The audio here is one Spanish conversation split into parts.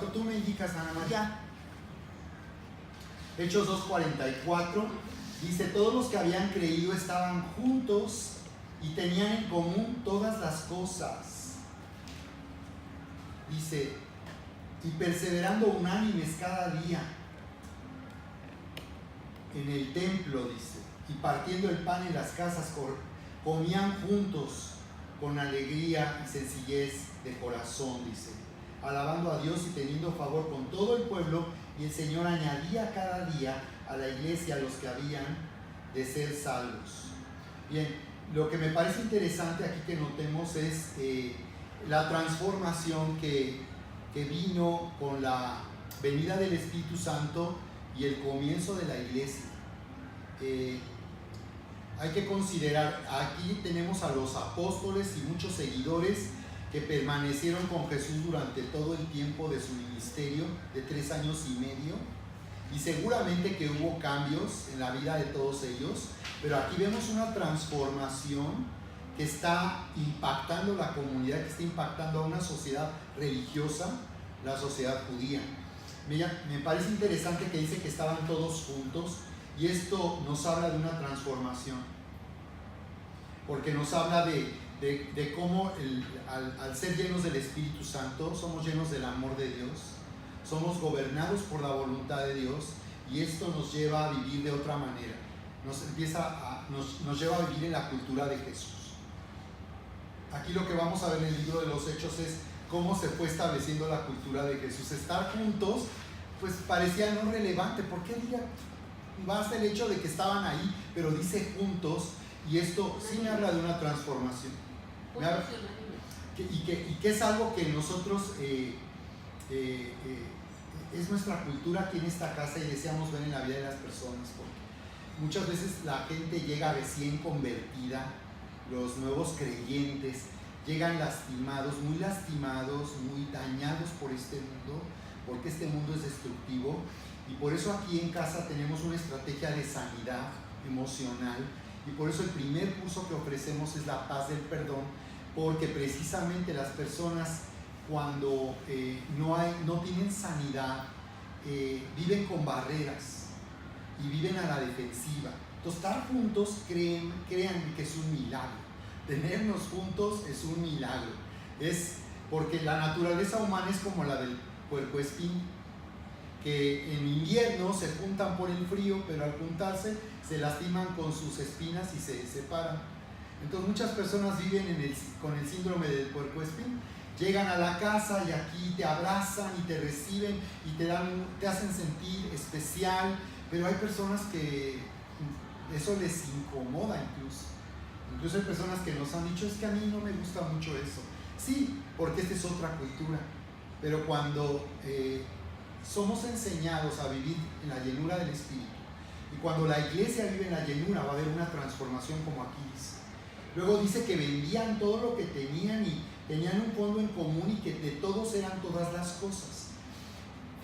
Tú me indicas, Ana María. Hechos 2:44 dice: todos los que habían creído estaban juntos y tenían en común todas las cosas. Dice: y perseverando unánimes cada día en el templo, dice, y partiendo el pan en las casas, comían juntos con alegría y sencillez de corazón, dice, alabando a Dios y teniendo favor con todo el pueblo, y el Señor añadía cada día a la iglesia a los que habían de ser salvos. Bien, lo que me parece interesante aquí que notemos es la transformación que vino con la venida del Espíritu Santo y el comienzo de la iglesia. Hay que considerar, aquí tenemos a los apóstoles y muchos seguidores que permanecieron con Jesús durante todo el tiempo de su ministerio de 3 años y medio, y seguramente que hubo cambios en la vida de todos ellos, pero aquí vemos una transformación que está impactando la comunidad, que está impactando a una sociedad religiosa, la sociedad judía. Me parece interesante que dice que estaban todos juntos, y esto nos habla de una transformación, porque nos habla de cómo al ser llenos del Espíritu Santo, somos llenos del amor de Dios, somos gobernados por la voluntad de Dios, y esto nos lleva a vivir de otra manera, nos lleva a vivir en la cultura de Jesús. Aquí lo que vamos a ver en el libro de los Hechos es cómo se fue estableciendo la cultura de Jesús. Estar juntos pues parecía no relevante. ¿Por qué diría? Basta el hecho de que estaban ahí, pero dice juntos, y esto sí me habla de una transformación. Y que es algo que nosotros es nuestra cultura aquí en esta casa, y deseamos ver en la vida de las personas, porque muchas veces la gente llega recién convertida, los nuevos creyentes llegan lastimados, muy dañados por este mundo, porque este mundo es destructivo, y por eso aquí en casa tenemos una estrategia de sanidad emocional, y por eso el primer curso que ofrecemos es la paz del perdón, porque precisamente las personas cuando no tienen sanidad viven con barreras y viven a la defensiva. Entonces, estar juntos, créanme que es un milagro. Tenernos juntos es un milagro. Es porque la naturaleza humana es como la del puercoespín, que en invierno se juntan por el frío, pero al juntarse se lastiman con sus espinas y se separan. Entonces muchas personas viven con el síndrome del puercoespín. Llegan a la casa y aquí te abrazan y te reciben y te hacen sentir especial, pero hay personas que eso les incomoda incluso. Incluso hay personas que nos han dicho: es que a mí no me gusta mucho eso. Sí, porque esta es otra cultura, pero cuando somos enseñados a vivir en la llenura del Espíritu, y cuando la iglesia vive en la llenura, va a haber una transformación, como aquí dice. Luego dice que vendían todo lo que tenían y tenían un fondo en común, y que de todos eran todas las cosas.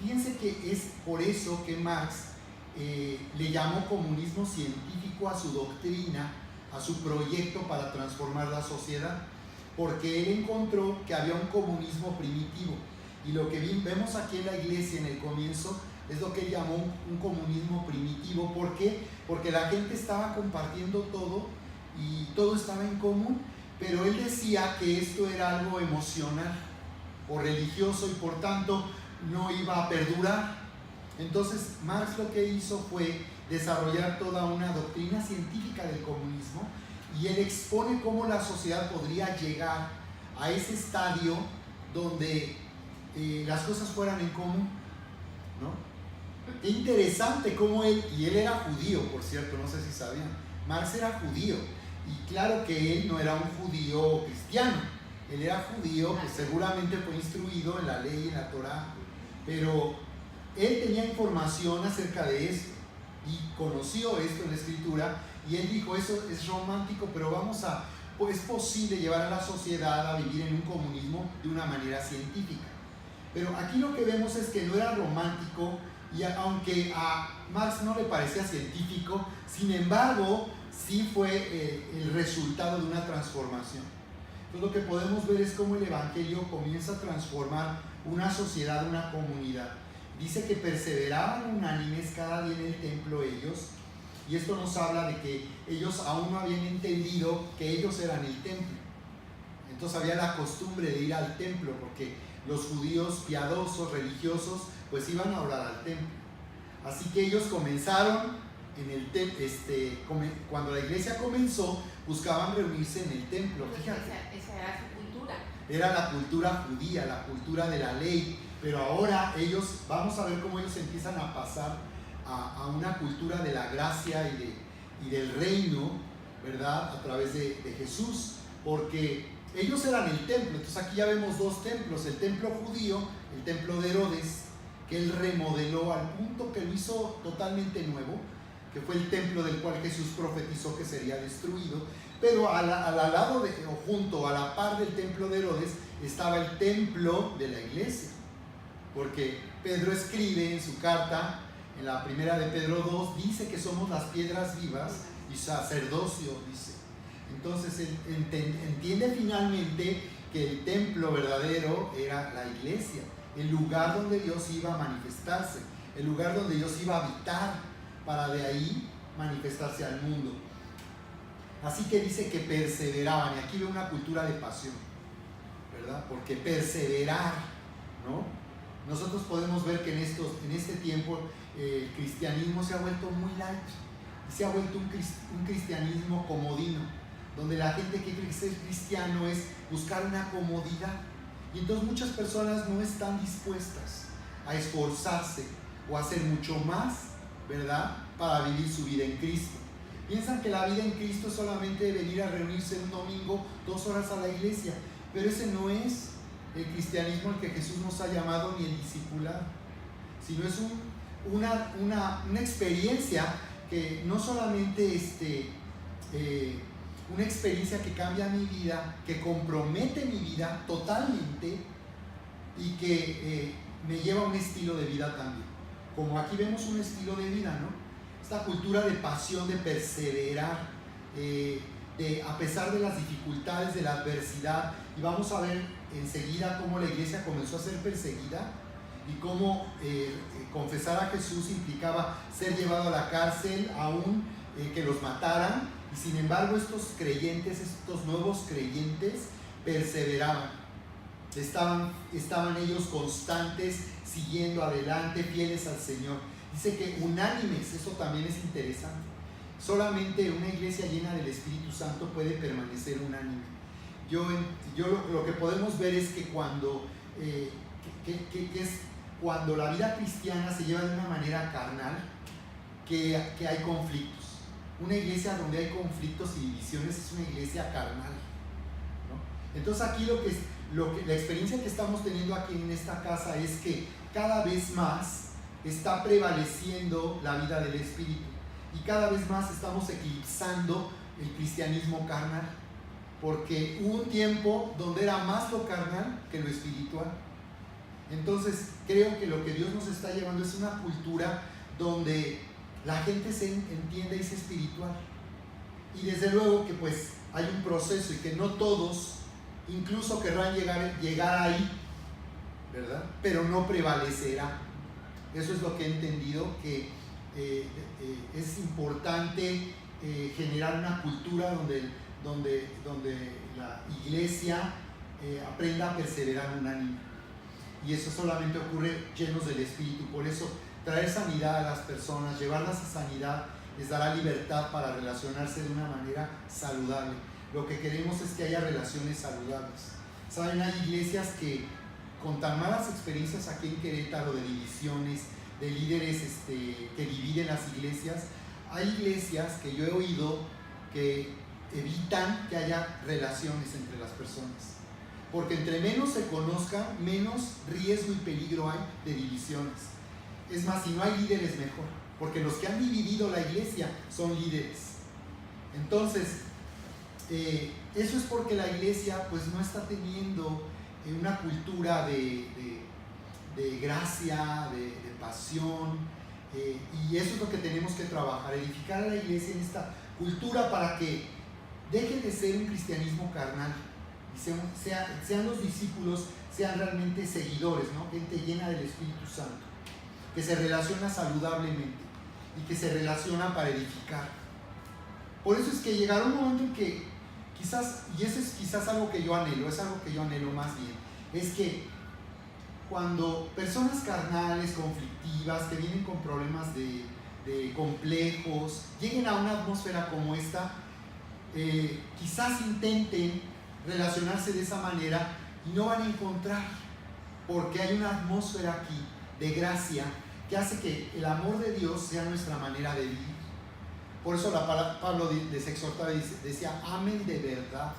Fíjense que es por eso que Marx le llamó comunismo científico a su doctrina, a su proyecto para transformar la sociedad, porque él encontró que había un comunismo primitivo, y lo que vemos aquí en la iglesia en el comienzo es lo que él llamó un comunismo primitivo. ¿Por qué? Porque la gente estaba compartiendo todo y todo estaba en común, pero él decía que esto era algo emocional o religioso y por tanto no iba a perdurar. Entonces Marx lo que hizo fue desarrollar toda una doctrina científica del comunismo, y él expone cómo la sociedad podría llegar a ese estadio donde las cosas fueran en común, ¿no? Qué interesante cómo él era judío, por cierto, no sé si sabían. Marx era judío, y claro que él no era un judío cristiano, él era judío que seguramente fue instruido en la ley y en la Torá, pero él tenía información acerca de esto y conoció esto en la escritura, y él dijo: eso es romántico, pero es posible llevar a la sociedad a vivir en un comunismo de una manera científica. Pero aquí lo que vemos es que no era romántico, y aunque a Marx no le parecía científico, sin embargo sí fue el resultado de una transformación. Entonces lo que podemos ver es cómo el Evangelio comienza a transformar una sociedad, una comunidad. Dice que perseveraban unánimes cada día en el templo ellos, y esto nos habla de que ellos aún no habían entendido que ellos eran el templo. Entonces había la costumbre de ir al templo, porque los judíos piadosos, religiosos, pues iban a orar al templo. Así que ellos comenzaron en el cuando la iglesia comenzó, buscaban reunirse en el templo. Fíjate. Esa era su cultura. Era la cultura judía, la cultura de la ley, pero ahora ellos, vamos a ver cómo ellos empiezan a pasar a una cultura de la gracia y del reino, ¿verdad? A través de Jesús, porque ellos eran el templo. Entonces aquí ya vemos dos templos, el templo judío, el templo de Herodes, que él remodeló al punto que lo hizo totalmente nuevo, que fue el templo del cual Jesús profetizó que sería destruido, pero al lado o junto, a la par del templo de Herodes, estaba el templo de la iglesia, porque Pedro escribe en su carta, en la primera de Pedro 2, dice que somos las piedras vivas y sacerdocio, dice. Entonces entiende finalmente que el templo verdadero era la iglesia, el lugar donde Dios iba a manifestarse, el lugar donde Dios iba a habitar, para de ahí manifestarse al mundo. Así que dice que perseveraban, y aquí veo una cultura de pasión, ¿verdad? Porque perseverar, ¿no? Nosotros podemos ver que en este tiempo el cristianismo se ha vuelto muy light, se ha vuelto un cristianismo comodino, donde la gente que cree que ser cristiano es buscar una comodidad, y entonces muchas personas no están dispuestas a esforzarse o a hacer mucho más, ¿verdad?, para vivir su vida en Cristo. Piensan que la vida en Cristo es solamente venir a reunirse un domingo 2 horas a la iglesia, pero ese no es el cristianismo al que Jesús nos ha llamado, ni el discipulado, sino es una experiencia que no solamente una experiencia que cambia mi vida, que compromete mi vida totalmente y que me lleva a un estilo de vida también. Como aquí vemos un estilo de vida, ¿no? Esta cultura de pasión, de perseverar, a pesar de las dificultades, de la adversidad. Y vamos a ver enseguida cómo la iglesia comenzó a ser perseguida y cómo confesar a Jesús implicaba ser llevado a la cárcel, aún que los mataran. Y sin embargo estos creyentes, estos nuevos creyentes, perseveraban. Estaban ellos constantes, siguiendo adelante, fieles al Señor. Dice que unánimes, eso también es interesante. Solamente una iglesia llena del Espíritu Santo puede permanecer unánime. Lo que podemos ver es que cuando la vida cristiana se lleva de una manera carnal, que hay conflictos. Una iglesia donde hay conflictos y divisiones es una iglesia carnal, ¿no? Entonces aquí la experiencia que estamos teniendo aquí en esta casa es que cada vez más está prevaleciendo la vida del Espíritu y cada vez más estamos eclipsando el cristianismo carnal, porque hubo un tiempo donde era más lo carnal que lo espiritual. Entonces creo que lo que Dios nos está llevando es una cultura donde la gente se entiende y es espiritual, y desde luego que pues hay un proceso y que no todos incluso querrán llegar ahí, ¿verdad? Pero no prevalecerá. Eso es lo que he entendido, que es importante generar una cultura donde la iglesia aprenda a perseverar unánime, y eso solamente ocurre llenos del Espíritu. Por eso traer sanidad a las personas, llevarlas a sanidad, les dará libertad para relacionarse de una manera saludable. Lo que queremos es que haya relaciones saludables. Saben, hay iglesias que con tan malas experiencias aquí en Querétaro, de divisiones, de líderes que dividen las iglesias, hay iglesias que yo he oído que evitan que haya relaciones entre las personas, porque entre menos se conozcan, menos riesgo y peligro hay de divisiones. Es más, si no hay líderes, mejor, porque los que han dividido la iglesia son líderes. Entonces, eso es porque la iglesia pues no está teniendo una cultura de gracia, de pasión, y eso es lo que tenemos que trabajar, edificar a la iglesia en esta cultura para que deje de ser un cristianismo carnal y sean los discípulos, sean realmente seguidores, ¿no? Gente llena del Espíritu Santo, que se relaciona saludablemente y que se relaciona para edificar. Por eso es que llegará un momento en que quizás, y eso es quizás algo que yo anhelo, es algo que yo anhelo más bien, es que cuando personas carnales, conflictivas, que vienen con problemas de complejos, lleguen a una atmósfera como esta, quizás intenten relacionarse de esa manera y no van a encontrar, porque hay una atmósfera aquí de gracia que hace que el amor de Dios sea nuestra manera de vivir. Por eso Pablo les exhortaba y decía, amen de verdad.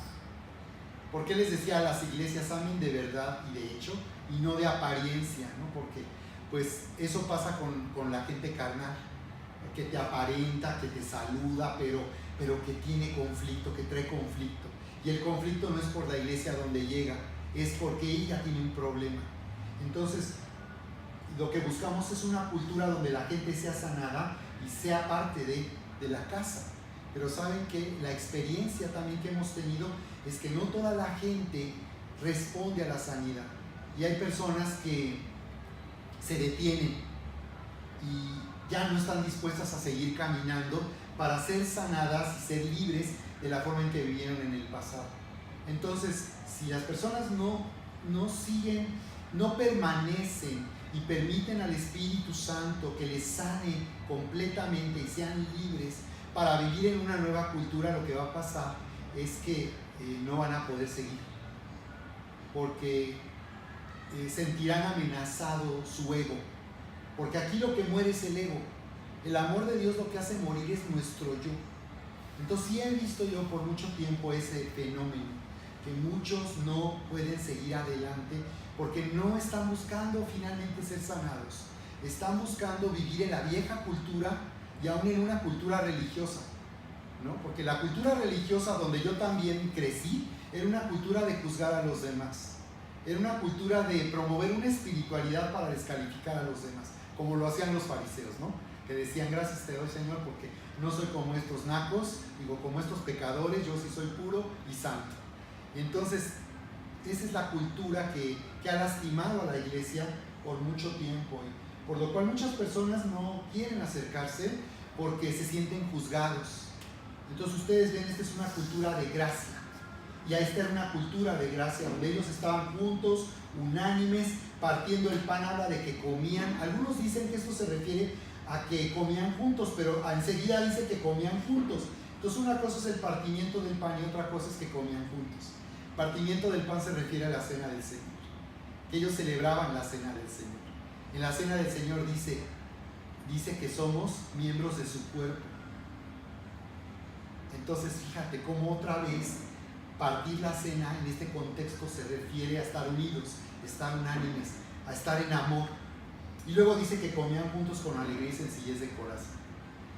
¿Por qué les decía a las iglesias, amen de verdad y de hecho, y no de apariencia, ¿no? Porque pues eso pasa con la gente carnal, que te aparenta, que te saluda, pero que tiene conflicto, que trae conflicto. Y el conflicto no es por la iglesia donde llega, es porque ella tiene un problema. Entonces, lo que buscamos es una cultura donde la gente sea sanada y sea parte de la casa. Pero saben que la experiencia también que hemos tenido es que no toda la gente responde a la sanidad. Y hay personas que se detienen y ya no están dispuestas a seguir caminando para ser sanadas y ser libres de la forma en que vivieron en el pasado. Entonces, si las personas no siguen, no permanecen y permiten al Espíritu Santo que les sane completamente y sean libres para vivir en una nueva cultura, lo que va a pasar es que no van a poder seguir, porque sentirán amenazado su ego, porque aquí lo que muere es el ego. El amor de Dios lo que hace morir es nuestro yo. Entonces sí he visto yo por mucho tiempo ese fenómeno, que muchos no pueden seguir adelante porque no están buscando finalmente ser sanados, están buscando vivir en la vieja cultura y aún en una cultura religiosa, ¿no? Porque la cultura religiosa donde yo también crecí era una cultura de juzgar a los demás, era una cultura de promover una espiritualidad para descalificar a los demás, como lo hacían los fariseos, ¿no? Que decían, gracias te doy, Señor, porque no soy como estos nacos, como estos pecadores, yo sí soy puro y santo. Entonces, esa es la cultura que ha lastimado a la iglesia por mucho tiempo, y por lo cual muchas personas no quieren acercarse porque se sienten juzgados. Entonces ustedes ven, esta es una cultura de gracia, y esta era una cultura de gracia donde ellos estaban juntos, unánimes, partiendo el pan. Habla de que comían. Algunos dicen que esto se refiere a que comían juntos, pero enseguida dice que comían juntos. Entonces una cosa es el partimiento del pan y otra cosa es que comían juntos. Partimiento del pan se refiere a la cena del Señor, que ellos celebraban la cena del Señor. En la cena del Señor dice que somos miembros de su cuerpo. Entonces fíjate cómo otra vez partir la cena en este contexto se refiere a estar unidos, estar unánimes, a estar en amor. Y luego dice que comían juntos con alegría y sencillez de corazón.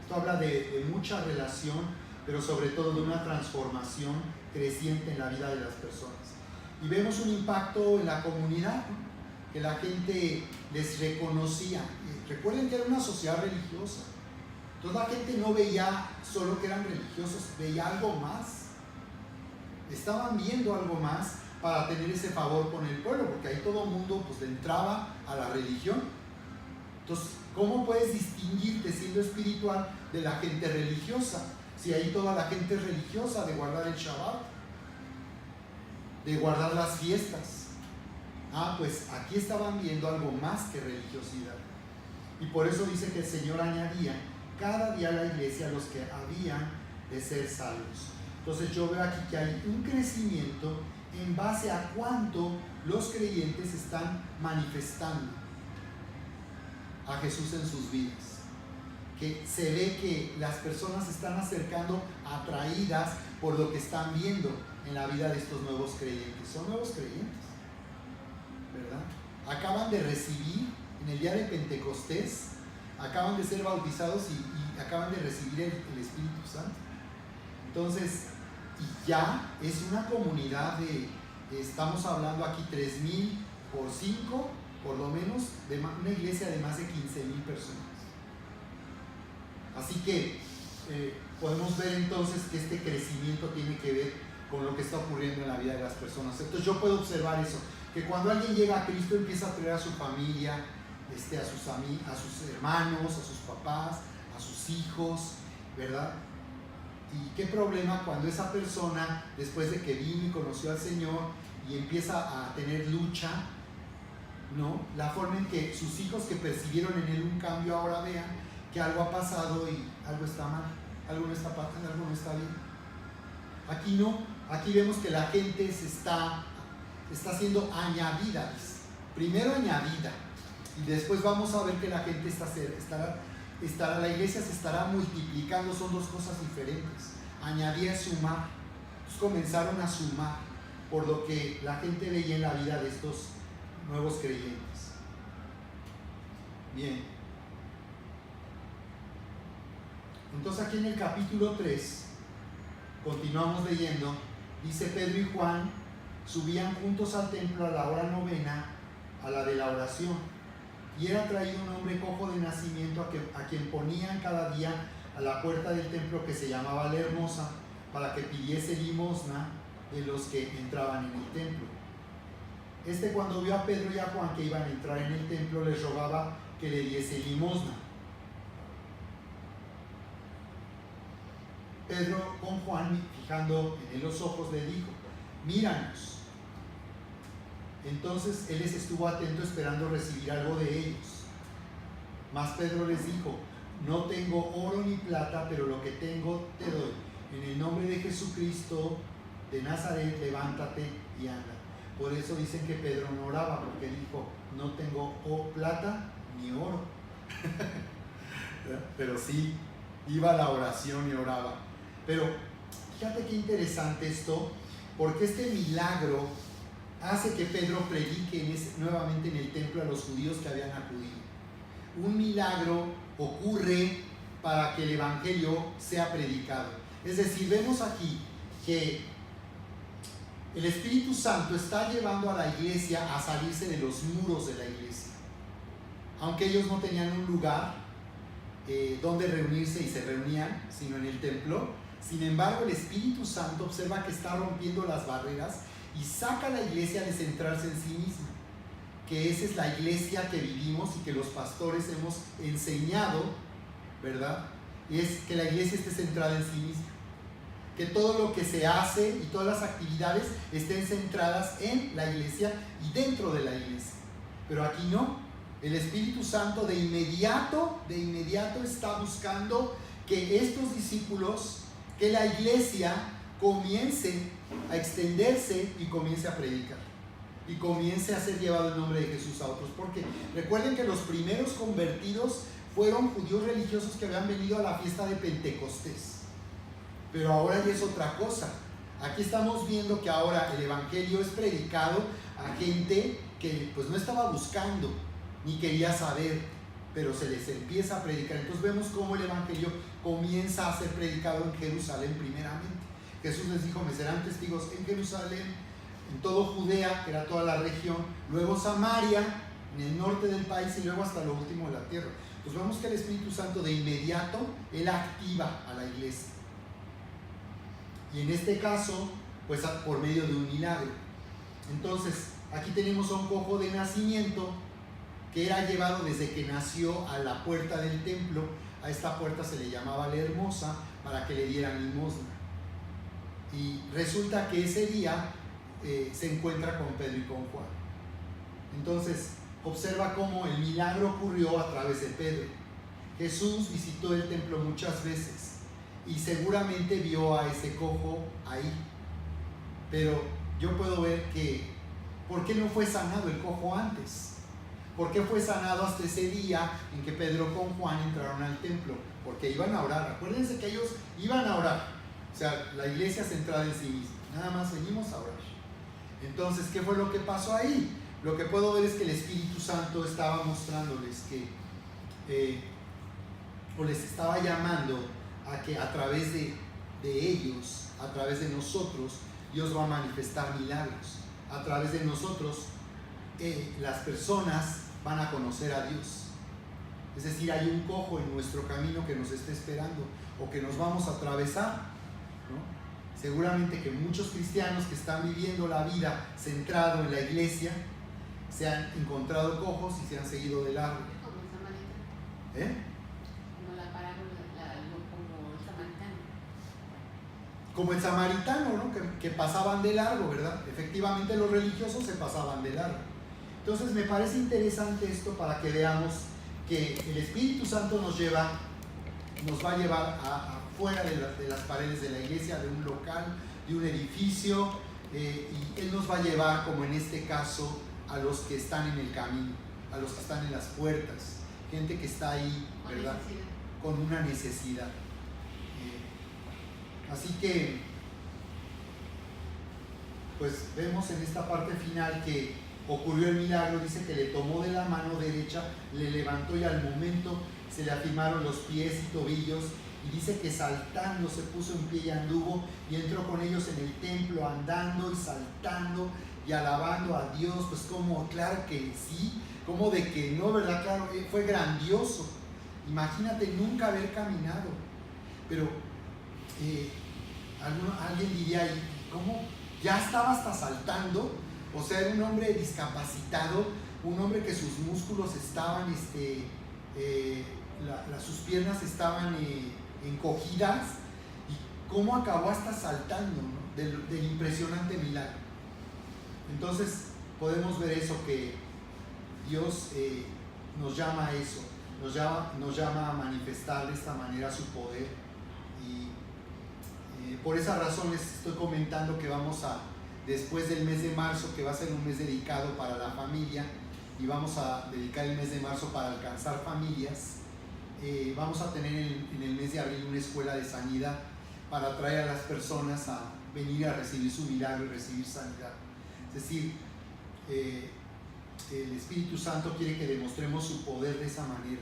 Esto habla de mucha relación, pero sobre todo de una transformación creciente en la vida de las personas. Y vemos un impacto en la comunidad, ¿no? Que la gente les reconocía. Recuerden que era una sociedad religiosa. Entonces la gente no veía solo que eran religiosos, veía algo más. Estaban viendo algo más para tener ese favor con el pueblo, porque ahí todo el mundo pues, le entraba a la religión. Entonces, ¿cómo puedes distinguirte siendo espiritual de la gente religiosa? Si ahí toda la gente es religiosa, de guardar el Shabbat, de guardar las fiestas. Pues aquí estaban viendo algo más que religiosidad. Y por eso dice que el Señor añadía cada día a la iglesia los que habían de ser salvos. Entonces yo veo aquí que hay un crecimiento en base a cuánto los creyentes están manifestando a Jesús en sus vidas. Que se ve que las personas se están acercando atraídas por lo que están viendo en la vida de estos nuevos creyentes. Son nuevos creyentes, ¿verdad? Acaban de recibir en el día de Pentecostés, acaban de ser bautizados y acaban de recibir el Espíritu Santo. Entonces, y ya es una comunidad estamos hablando aquí 3,000 por 5, por lo menos, de una iglesia de más de 15,000 personas. Así que podemos ver entonces que este crecimiento tiene que ver con lo que está ocurriendo en la vida de las personas. Entonces yo puedo observar eso, que cuando alguien llega a Cristo empieza a traer a su familia, a sus hermanos, a sus papás, a sus hijos, ¿verdad? Y qué problema cuando esa persona, después de que vino y conoció al Señor y empieza a tener lucha, ¿no? La forma en que sus hijos que percibieron en él un cambio ahora vean que algo ha pasado y algo está mal, algo no está pasando, algo no está bien. Aquí no, aquí vemos que la gente está siendo añadida, primero añadida, y después vamos a ver que la gente la iglesia se estará multiplicando. Son dos cosas diferentes. Añadir es sumar. Entonces comenzaron a sumar por lo que la gente veía en la vida de estos nuevos creyentes. Bien. Entonces aquí en el capítulo 3, continuamos leyendo, dice: Pedro y Juan subían juntos al templo a la hora novena, a la de la oración, y era traído un hombre cojo de nacimiento a quien ponían cada día a la puerta del templo, que se llamaba La Hermosa, para que pidiese limosna de los que entraban en el templo. Este, cuando vio a Pedro y a Juan que iban a entrar en el templo, les rogaba que le diese limosna. Pedro, con Juan fijando en él los ojos, le dijo: míranos. Entonces él les estuvo atento, esperando recibir algo de ellos. Mas Pedro les dijo: no tengo oro ni plata, pero lo que tengo te doy. En el nombre de Jesucristo de Nazaret, levántate y anda. Por eso dicen que Pedro no oraba, porque dijo: no tengo plata ni oro. Pero sí, iba a la oración y oraba. Pero fíjate qué interesante esto, porque este milagro hace que Pedro predique nuevamente en el templo a los judíos que habían acudido. Un milagro ocurre para que el evangelio sea predicado. Es decir, vemos aquí que el Espíritu Santo está llevando a la iglesia a salirse de los muros de la iglesia. Aunque ellos no tenían un lugar donde reunirse y se reunían, sino en el templo, sin embargo el Espíritu Santo observa que está rompiendo las barreras y saca a la iglesia de centrarse en sí misma, que esa es la iglesia que vivimos y que los pastores hemos enseñado, ¿verdad? Y es que la iglesia esté centrada en sí misma, que todo lo que se hace y todas las actividades estén centradas en la iglesia y dentro de la iglesia. Pero aquí no, el Espíritu Santo de inmediato está buscando que estos discípulos, que la iglesia comience a extenderse y comience a predicar y comience a ser llevado el nombre de Jesús a otros. Porque recuerden que los primeros convertidos fueron judíos religiosos que habían venido a la fiesta de Pentecostés, pero ahora ya es otra cosa. Aquí estamos viendo que ahora el evangelio es predicado a gente que pues no estaba buscando ni quería saber, pero se les empieza a predicar. Entonces vemos cómo el evangelio comienza a ser predicado en Jerusalén primeramente. Jesús les dijo: me serán testigos en Jerusalén, en todo Judea, que era toda la región, luego Samaria, en el norte del país, y luego hasta lo último de la tierra. Pues vemos que el Espíritu Santo de inmediato, Él activa a la iglesia. Y en este caso, pues por medio de un milagro. Entonces, aquí tenemos a un cojo de nacimiento que era llevado desde que nació a la puerta del templo. A esta puerta se le llamaba La Hermosa, para que le dieran limosna. Y resulta que ese día se encuentra con Pedro y con Juan. Entonces observa cómo el milagro ocurrió a través de Pedro. Jesús visitó el templo muchas veces y seguramente vio a ese cojo ahí, pero yo puedo ver que ¿por qué no fue sanado el cojo antes? ¿Por qué fue sanado hasta ese día en que Pedro con Juan entraron al templo? Porque iban a orar. Acuérdense que ellos iban a orar. O sea, la iglesia centrada en sí misma. Nada más venimos a orar. Entonces, ¿qué fue lo que pasó ahí? Lo que puedo ver es que el Espíritu Santo estaba mostrándoles que, o les estaba llamando a que a través de ellos, a través de nosotros, Dios va a manifestar milagros. A través de nosotros, las personas van a conocer a Dios. Es decir, hay un cojo en nuestro camino que nos está esperando o que nos vamos a atravesar, ¿no? Seguramente que muchos cristianos que están viviendo la vida centrado en la iglesia se han encontrado cojos y se han seguido de largo. Como el samaritano. Como la parábola, como el samaritano. Como el samaritano, ¿no? que pasaban de largo, ¿verdad? Efectivamente los religiosos se pasaban de largo. Entonces me parece interesante esto para que veamos que el Espíritu Santo nos va a llevar afuera de las paredes de la iglesia, de un local, de un edificio, y Él nos va a llevar, como en este caso, a los que están en el camino, a los que están en las puertas, gente que está ahí, ¿verdad? Con una necesidad. Así que, pues vemos en esta parte final que ocurrió el milagro. Dice que le tomó de la mano derecha, le levantó y al momento se le afirmaron los pies y tobillos, y dice que saltando se puso en pie y anduvo y entró con ellos en el templo, andando y saltando y alabando a Dios. Pues como, claro que sí, como de que no, ¿verdad? Claro, fue grandioso. Imagínate nunca haber caminado, pero alguien diría, ¿cómo? Ya estaba hasta saltando. O sea, era un hombre discapacitado, un hombre que sus músculos estaban, sus piernas estaban encogidas, y cómo acabó hasta saltando, ¿no? del impresionante milagro. Entonces podemos ver eso, que Dios nos llama a eso, nos llama a manifestar de esta manera su poder, y por esa razón les estoy comentando que vamos a, después del mes de marzo, que va a ser un mes dedicado para la familia, y vamos a dedicar el mes de marzo para alcanzar familias, vamos a tener en el mes de abril una escuela de sanidad para atraer a las personas a venir a recibir su milagro y recibir sanidad. Es decir, el Espíritu Santo quiere que demostremos su poder de esa manera.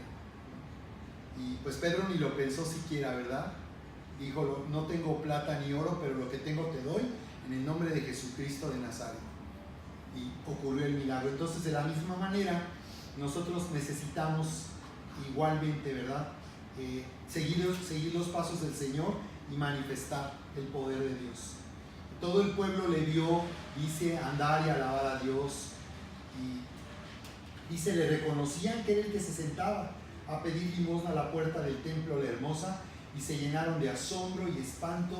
Y pues Pedro ni lo pensó siquiera, ¿verdad? Dijo, no tengo plata ni oro, pero lo que tengo te doy, en el nombre de Jesucristo de Nazaret. Y ocurrió el milagro. Entonces, de la misma manera, nosotros necesitamos igualmente, ¿verdad? Seguir los pasos del Señor y manifestar el poder de Dios. Todo el pueblo le vio, dice, andar y alabar a Dios, y dice, le reconocían que era el que se sentaba a pedir limosna a la puerta del templo La Hermosa, y se llenaron de asombro y espanto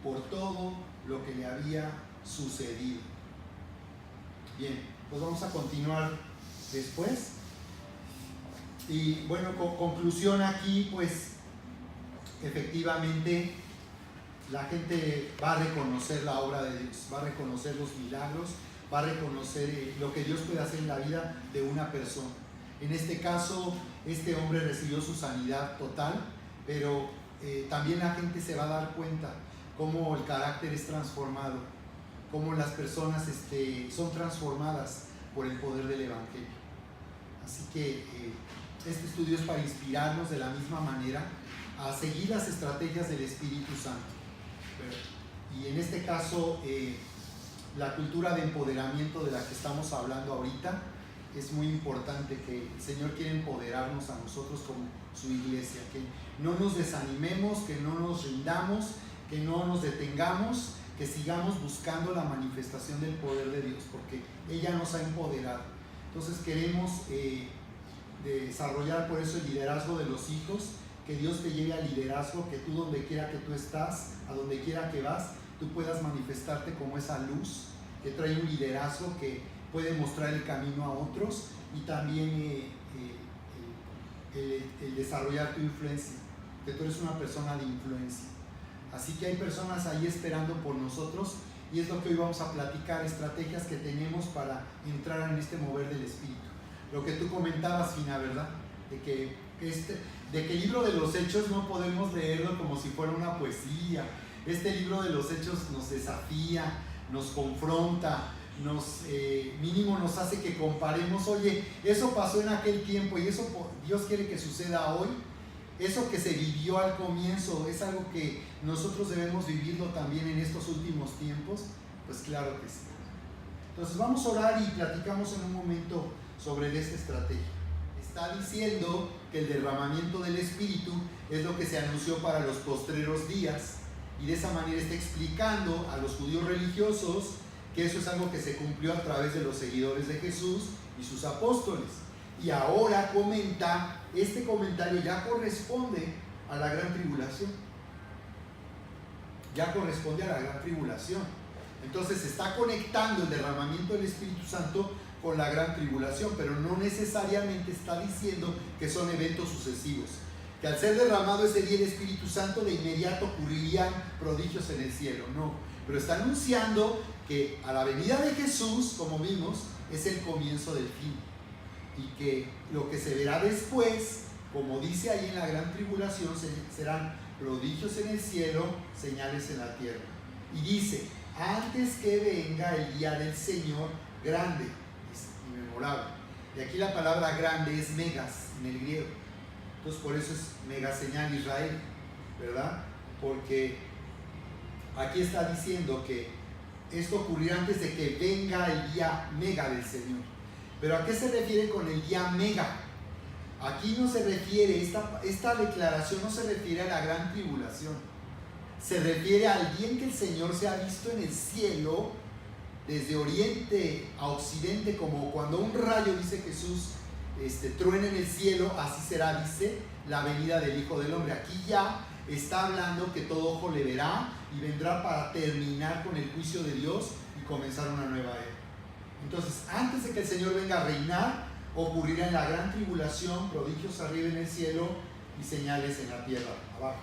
por todo lo que le había sucedido. Bien, pues vamos a continuar después. Y bueno, conclusión aquí, pues efectivamente la gente va a reconocer la obra de Dios, va a reconocer los milagros, va a reconocer lo que Dios puede hacer en la vida de una persona. En este caso, este hombre recibió su sanidad total, pero también la gente se va a dar cuenta cómo el carácter es transformado, cómo las personas son transformadas por el poder del Evangelio. Así que este estudio es para inspirarnos de la misma manera a seguir las estrategias del Espíritu Santo. Y en este caso, la cultura de empoderamiento de la que estamos hablando ahorita es muy importante, que el Señor quiere empoderarnos a nosotros como su iglesia, que no nos desanimemos, que no nos rindamos, que no nos detengamos, que sigamos buscando la manifestación del poder de Dios, porque ella nos ha empoderado. Entonces queremos desarrollar por eso el liderazgo de los hijos, que Dios te lleve al liderazgo, que tú donde quiera que tú estás, a donde quiera que vas, tú puedas manifestarte como esa luz que trae un liderazgo que puede mostrar el camino a otros, y también el desarrollar tu influencia, que tú eres una persona de influencia. Así que hay personas ahí esperando por nosotros, y es lo que hoy vamos a platicar, estrategias que tenemos para entrar en este mover del Espíritu. Lo que tú comentabas, Fina, ¿verdad? De que el libro de los Hechos no podemos leerlo como si fuera una poesía. Este libro de los Hechos nos desafía, nos confronta, mínimo nos hace que comparemos. Oye, eso pasó en aquel tiempo y eso Dios quiere que suceda hoy. Eso que se vivió al comienzo es algo que nosotros debemos vivirlo también en estos últimos tiempos. Pues claro que sí. Entonces vamos a orar y platicamos en un momento sobre esta estrategia. Está diciendo que el derramamiento del Espíritu es lo que se anunció para los postreros días, y de esa manera está explicando a los judíos religiosos que eso es algo que se cumplió a través de los seguidores de Jesús y sus apóstoles. Y ahora comenta, este comentario ya corresponde a la gran tribulación. Ya corresponde a la gran tribulación. Entonces se está conectando el derramamiento del Espíritu Santo con la gran tribulación, pero no necesariamente está diciendo que son eventos sucesivos. Que al ser derramado ese día el Espíritu Santo de inmediato ocurrirían prodigios en el cielo, no. Pero está anunciando que a la venida de Jesús, como vimos, es el comienzo del fin. Y que lo que se verá después, como dice ahí en la gran tribulación, serán prodigios en el cielo, señales en la tierra. Y dice, antes que venga el día del Señor grande, es inmemorable. Y aquí la palabra grande es megas en el griego. Entonces por eso es mega señal Israel, ¿verdad? Porque aquí está diciendo que esto ocurrirá antes de que venga el día mega del Señor. Pero ¿a qué se refiere con el día mega? Aquí no se refiere, esta declaración no se refiere a la gran tribulación. Se refiere al día en que el Señor se ha visto en el cielo, desde oriente a occidente, como cuando un rayo, dice Jesús, truena en el cielo, así será, dice, la venida del Hijo del Hombre. Aquí ya está hablando que todo ojo le verá y vendrá para terminar con el juicio de Dios y comenzar una nueva era. Entonces, antes de que el Señor venga a reinar, ocurrirá en la gran tribulación prodigios arriba en el cielo y señales en la tierra abajo.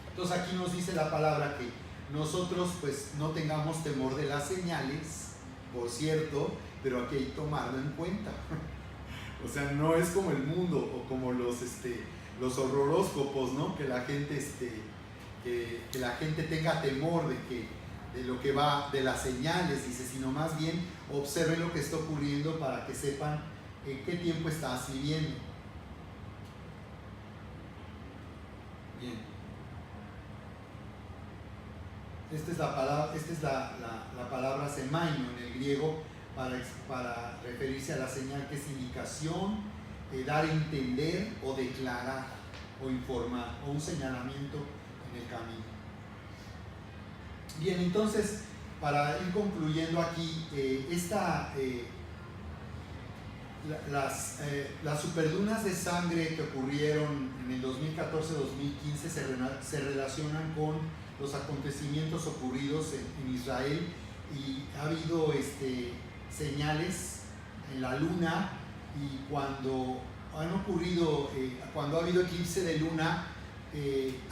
Entonces aquí nos dice la palabra que nosotros pues no tengamos temor de las señales, por cierto, pero aquí hay que tomarlo en cuenta. O sea, no es como el mundo o como los horroróscopos, ¿no? Que la gente que la gente tenga temor de lo que va, de las señales, dice, sino más bien observen lo que está ocurriendo para que sepan en qué tiempo estás viviendo. Bien. Esta es la palabra semaino en el griego para referirse a la señal, que es indicación, dar a entender o declarar o informar, o un señalamiento en el camino. Bien, entonces, para ir concluyendo aquí, las superlunas de sangre que ocurrieron en el 2014-2015 se relacionan con los acontecimientos ocurridos en Israel, y ha habido señales en la luna, y cuando ha habido eclipse de luna,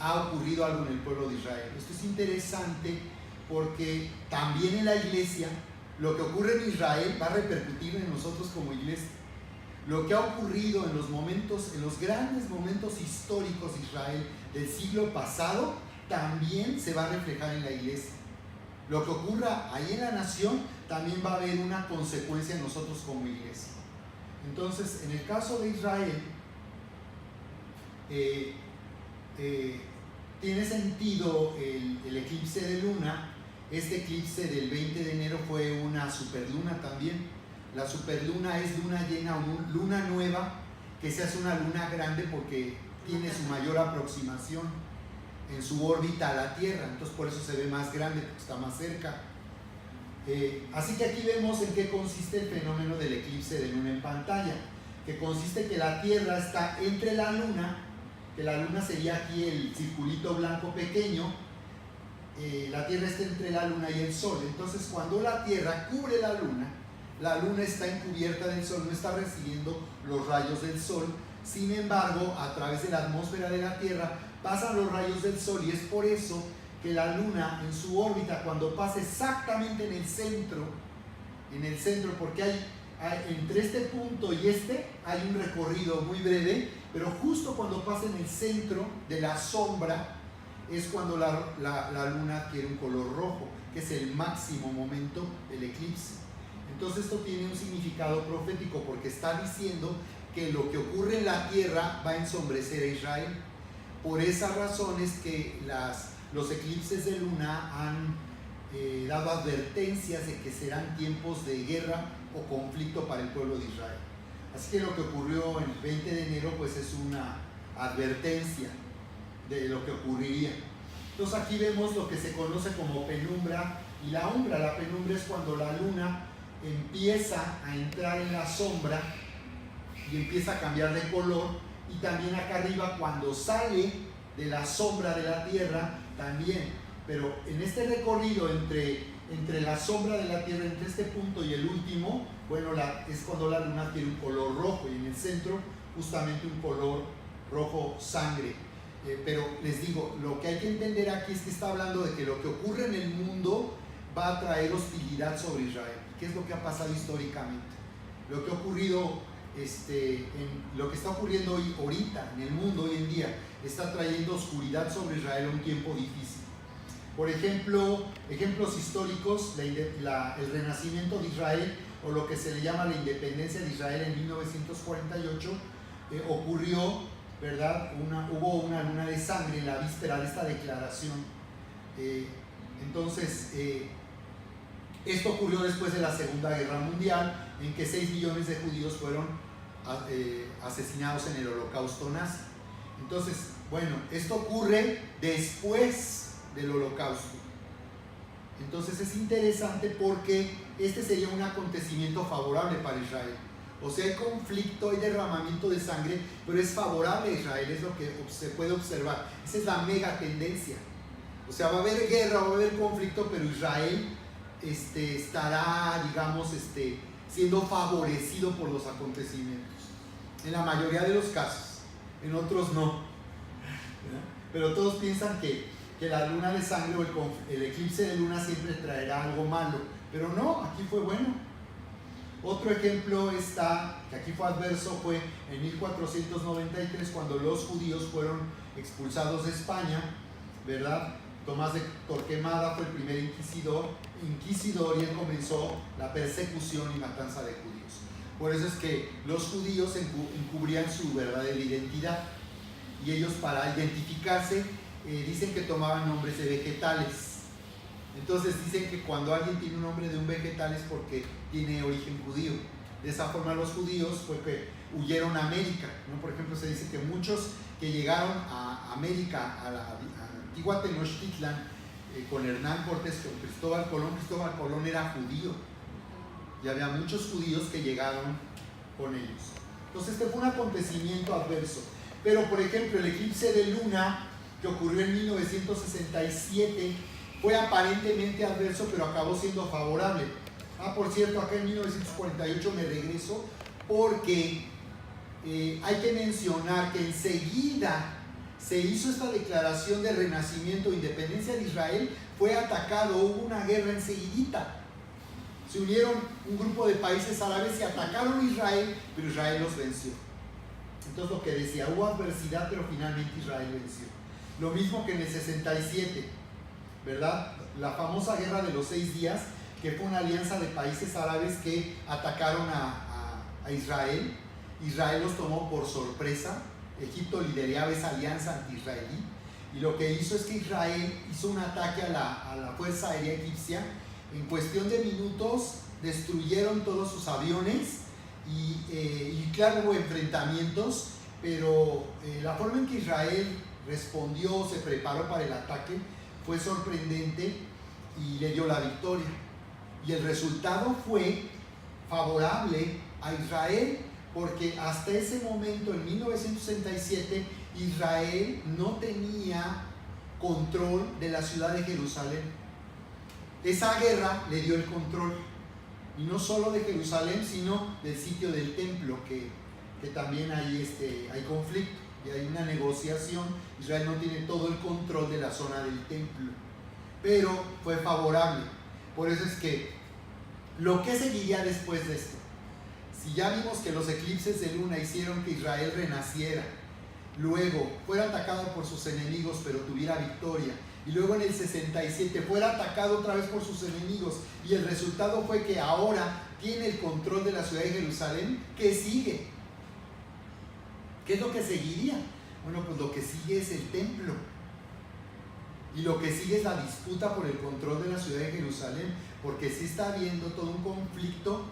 ha ocurrido algo en el pueblo de Israel. Esto es interesante porque también en la iglesia lo que ocurre en Israel va a repercutir en nosotros como iglesia. Lo que ha ocurrido en los grandes momentos históricos de Israel del siglo pasado, también se va a reflejar en la iglesia. Lo que ocurra ahí en la nación, también va a haber una consecuencia en nosotros como iglesia. Entonces, en el caso de Israel, tiene sentido el eclipse de luna. Este eclipse del 20 de enero fue una superluna también. La superluna es luna llena o luna nueva, que se hace una luna grande porque tiene su mayor aproximación en su órbita a la Tierra. Entonces por eso se ve más grande, porque está más cerca. Así que aquí vemos en qué consiste el fenómeno del eclipse de luna en pantalla, que consiste que la Tierra está entre la luna, que la luna sería aquí el circulito blanco pequeño. La Tierra está entre la luna y el sol. Entonces cuando la Tierra cubre la luna está encubierta del sol, no está recibiendo los rayos del sol. Sin embargo, a través de la atmósfera de la Tierra pasan los rayos del sol, y es por eso que la luna en su órbita, cuando pasa exactamente en el centro, porque hay entre este punto y hay un recorrido muy breve, pero justo cuando pasa en el centro de la sombra es cuando la luna adquiere un color rojo, que es el máximo momento del eclipse. Entonces esto tiene un significado profético, porque está diciendo que lo que ocurre en la tierra va a ensombrecer a Israel. Por esas razones que los eclipses de luna han dado advertencias de que serán tiempos de guerra o conflicto para el pueblo de Israel. Así que lo que ocurrió el 20 de enero pues es una advertencia de lo que ocurriría. Entonces aquí vemos lo que se conoce como penumbra y la umbra. La penumbra es cuando la luna empieza a entrar en la sombra y empieza a cambiar de color, y también acá arriba cuando sale de la sombra de la Tierra también. Pero en este recorrido entre la sombra de la Tierra, entre este punto y el último, bueno, es cuando la luna tiene un color rojo, y en el centro justamente un color rojo sangre. Pero les digo, lo que hay que entender aquí es que está hablando de que lo que ocurre en el mundo va a traer hostilidad sobre Israel. ¿Qué es lo que ha pasado históricamente? Lo que ha ocurrido, lo que está ocurriendo hoy, ahorita en el mundo hoy en día, está trayendo oscuridad sobre Israel a un tiempo difícil. Por ejemplo, ejemplos históricos, el renacimiento de Israel, o lo que se le llama la independencia de Israel en 1948, ocurrió, ¿verdad? Hubo una luna de sangre en la víspera de esta declaración. Entonces, esto ocurrió después de la Segunda Guerra Mundial, en que 6 millones de judíos fueron asesinados en el Holocausto nazi. Entonces, bueno, esto ocurre después del Holocausto. Entonces es interesante porque este sería un acontecimiento favorable para Israel. O sea, hay conflicto, hay derramamiento de sangre, pero es favorable a Israel, es lo que se puede observar. Esa es la mega tendencia. O sea, va a haber guerra, va a haber conflicto, pero Israel estará, digamos, siendo favorecido por los acontecimientos. En la mayoría de los casos, en otros no. ¿verdad? Pero todos piensan que la luna de sangre o el eclipse de luna siempre traerá algo malo. Pero no, aquí fue bueno. Otro ejemplo que aquí fue adverso, fue en 1493, cuando los judíos fueron expulsados de España, ¿verdad? Tomás de Torquemada fue el primer inquisidor, y él comenzó la persecución y matanza de judíos. Por eso es que los judíos encubrían su verdadera identidad, y ellos, para identificarse, dicen que tomaban nombres de vegetales. Entonces dicen que cuando alguien tiene un nombre de un vegetal es porque tiene origen judío. De esa forma los judíos fue que huyeron a América, ¿no? Por ejemplo, se dice que muchos que llegaron a América, a la antigua Tenochtitlan, con Hernán Cortés, con Cristóbal Colón era judío, y había muchos judíos que llegaron con ellos. Entonces este fue un acontecimiento adverso. Pero por ejemplo, el eclipse de luna que ocurrió en 1967 fue aparentemente adverso, pero acabó siendo favorable. Por cierto, acá en 1948 me regreso, porque hay que mencionar que enseguida se hizo esta declaración de renacimiento e independencia de Israel, fue atacado, hubo una guerra enseguidita. Se unieron un grupo de países árabes y atacaron a Israel, pero Israel los venció. Entonces lo que decía, hubo adversidad, pero finalmente Israel venció. Lo mismo que en el 67, ¿verdad? La famosa guerra de los 6 días, que fue una alianza de países árabes que atacaron a Israel. Israel los tomó por sorpresa. Egipto lideraba esa alianza anti-israelí, y lo que hizo es que Israel hizo un ataque a la fuerza aérea egipcia. En cuestión de minutos destruyeron todos sus aviones, y claro, hubo enfrentamientos, pero la forma en que Israel respondió, se preparó para el ataque, fue sorprendente y le dio la victoria. Y el resultado fue favorable a Israel, porque hasta ese momento, en 1967, Israel no tenía control de la ciudad de Jerusalén. Esa guerra le dio el control, y no solo de Jerusalén, sino del sitio del templo, que también hay conflicto y hay una negociación. Israel no tiene todo el control de la zona del templo, pero fue favorable. Por eso es que lo que seguiría después de esto, si ya vimos que los eclipses de luna hicieron que Israel renaciera, luego fuera atacado por sus enemigos pero tuviera victoria, y luego en el 67 fuera atacado otra vez por sus enemigos, y el resultado fue que ahora tiene el control de la ciudad de Jerusalén, ¿qué sigue? ¿Qué es lo que seguiría? Bueno, pues lo que sigue es el templo, y lo que sigue es la disputa por el control de la ciudad de Jerusalén, porque sí está habiendo todo un conflicto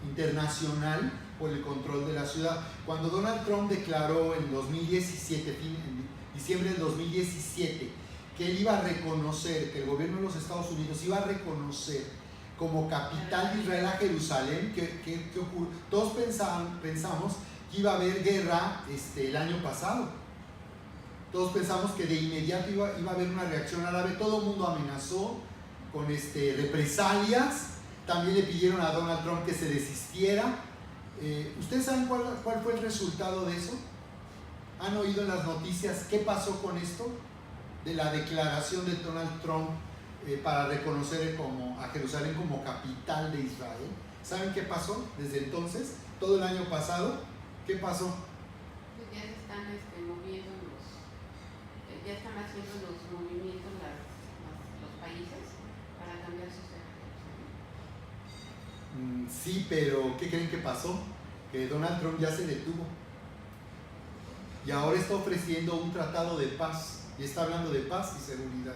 internacional por el control de la ciudad. Cuando Donald Trump declaró en 2017, en diciembre del 2017, que él iba a reconocer, que el gobierno de los Estados Unidos iba a reconocer como capital de Israel a Jerusalén, ¿qué ocurre? Todos pensamos que iba a haber guerra el año pasado. Todos pensamos que de inmediato iba a haber una reacción árabe. Todo el mundo amenazó con represalias. También le pidieron a Donald Trump que se desistiera. ¿Ustedes saben cuál fue el resultado de eso? ¿Han oído en las noticias qué pasó con esto? De la declaración de Donald Trump para reconocer a Jerusalén como capital de Israel. ¿Saben qué pasó desde entonces? Todo el año pasado, ¿qué pasó? Pues ya se están moviendo ya están haciendo los movimientos los países para cambiar sus territorios. Sí, pero ¿qué creen que pasó? Que Donald Trump ya se detuvo. Y ahora está ofreciendo un tratado de paz. Y está hablando de paz y seguridad.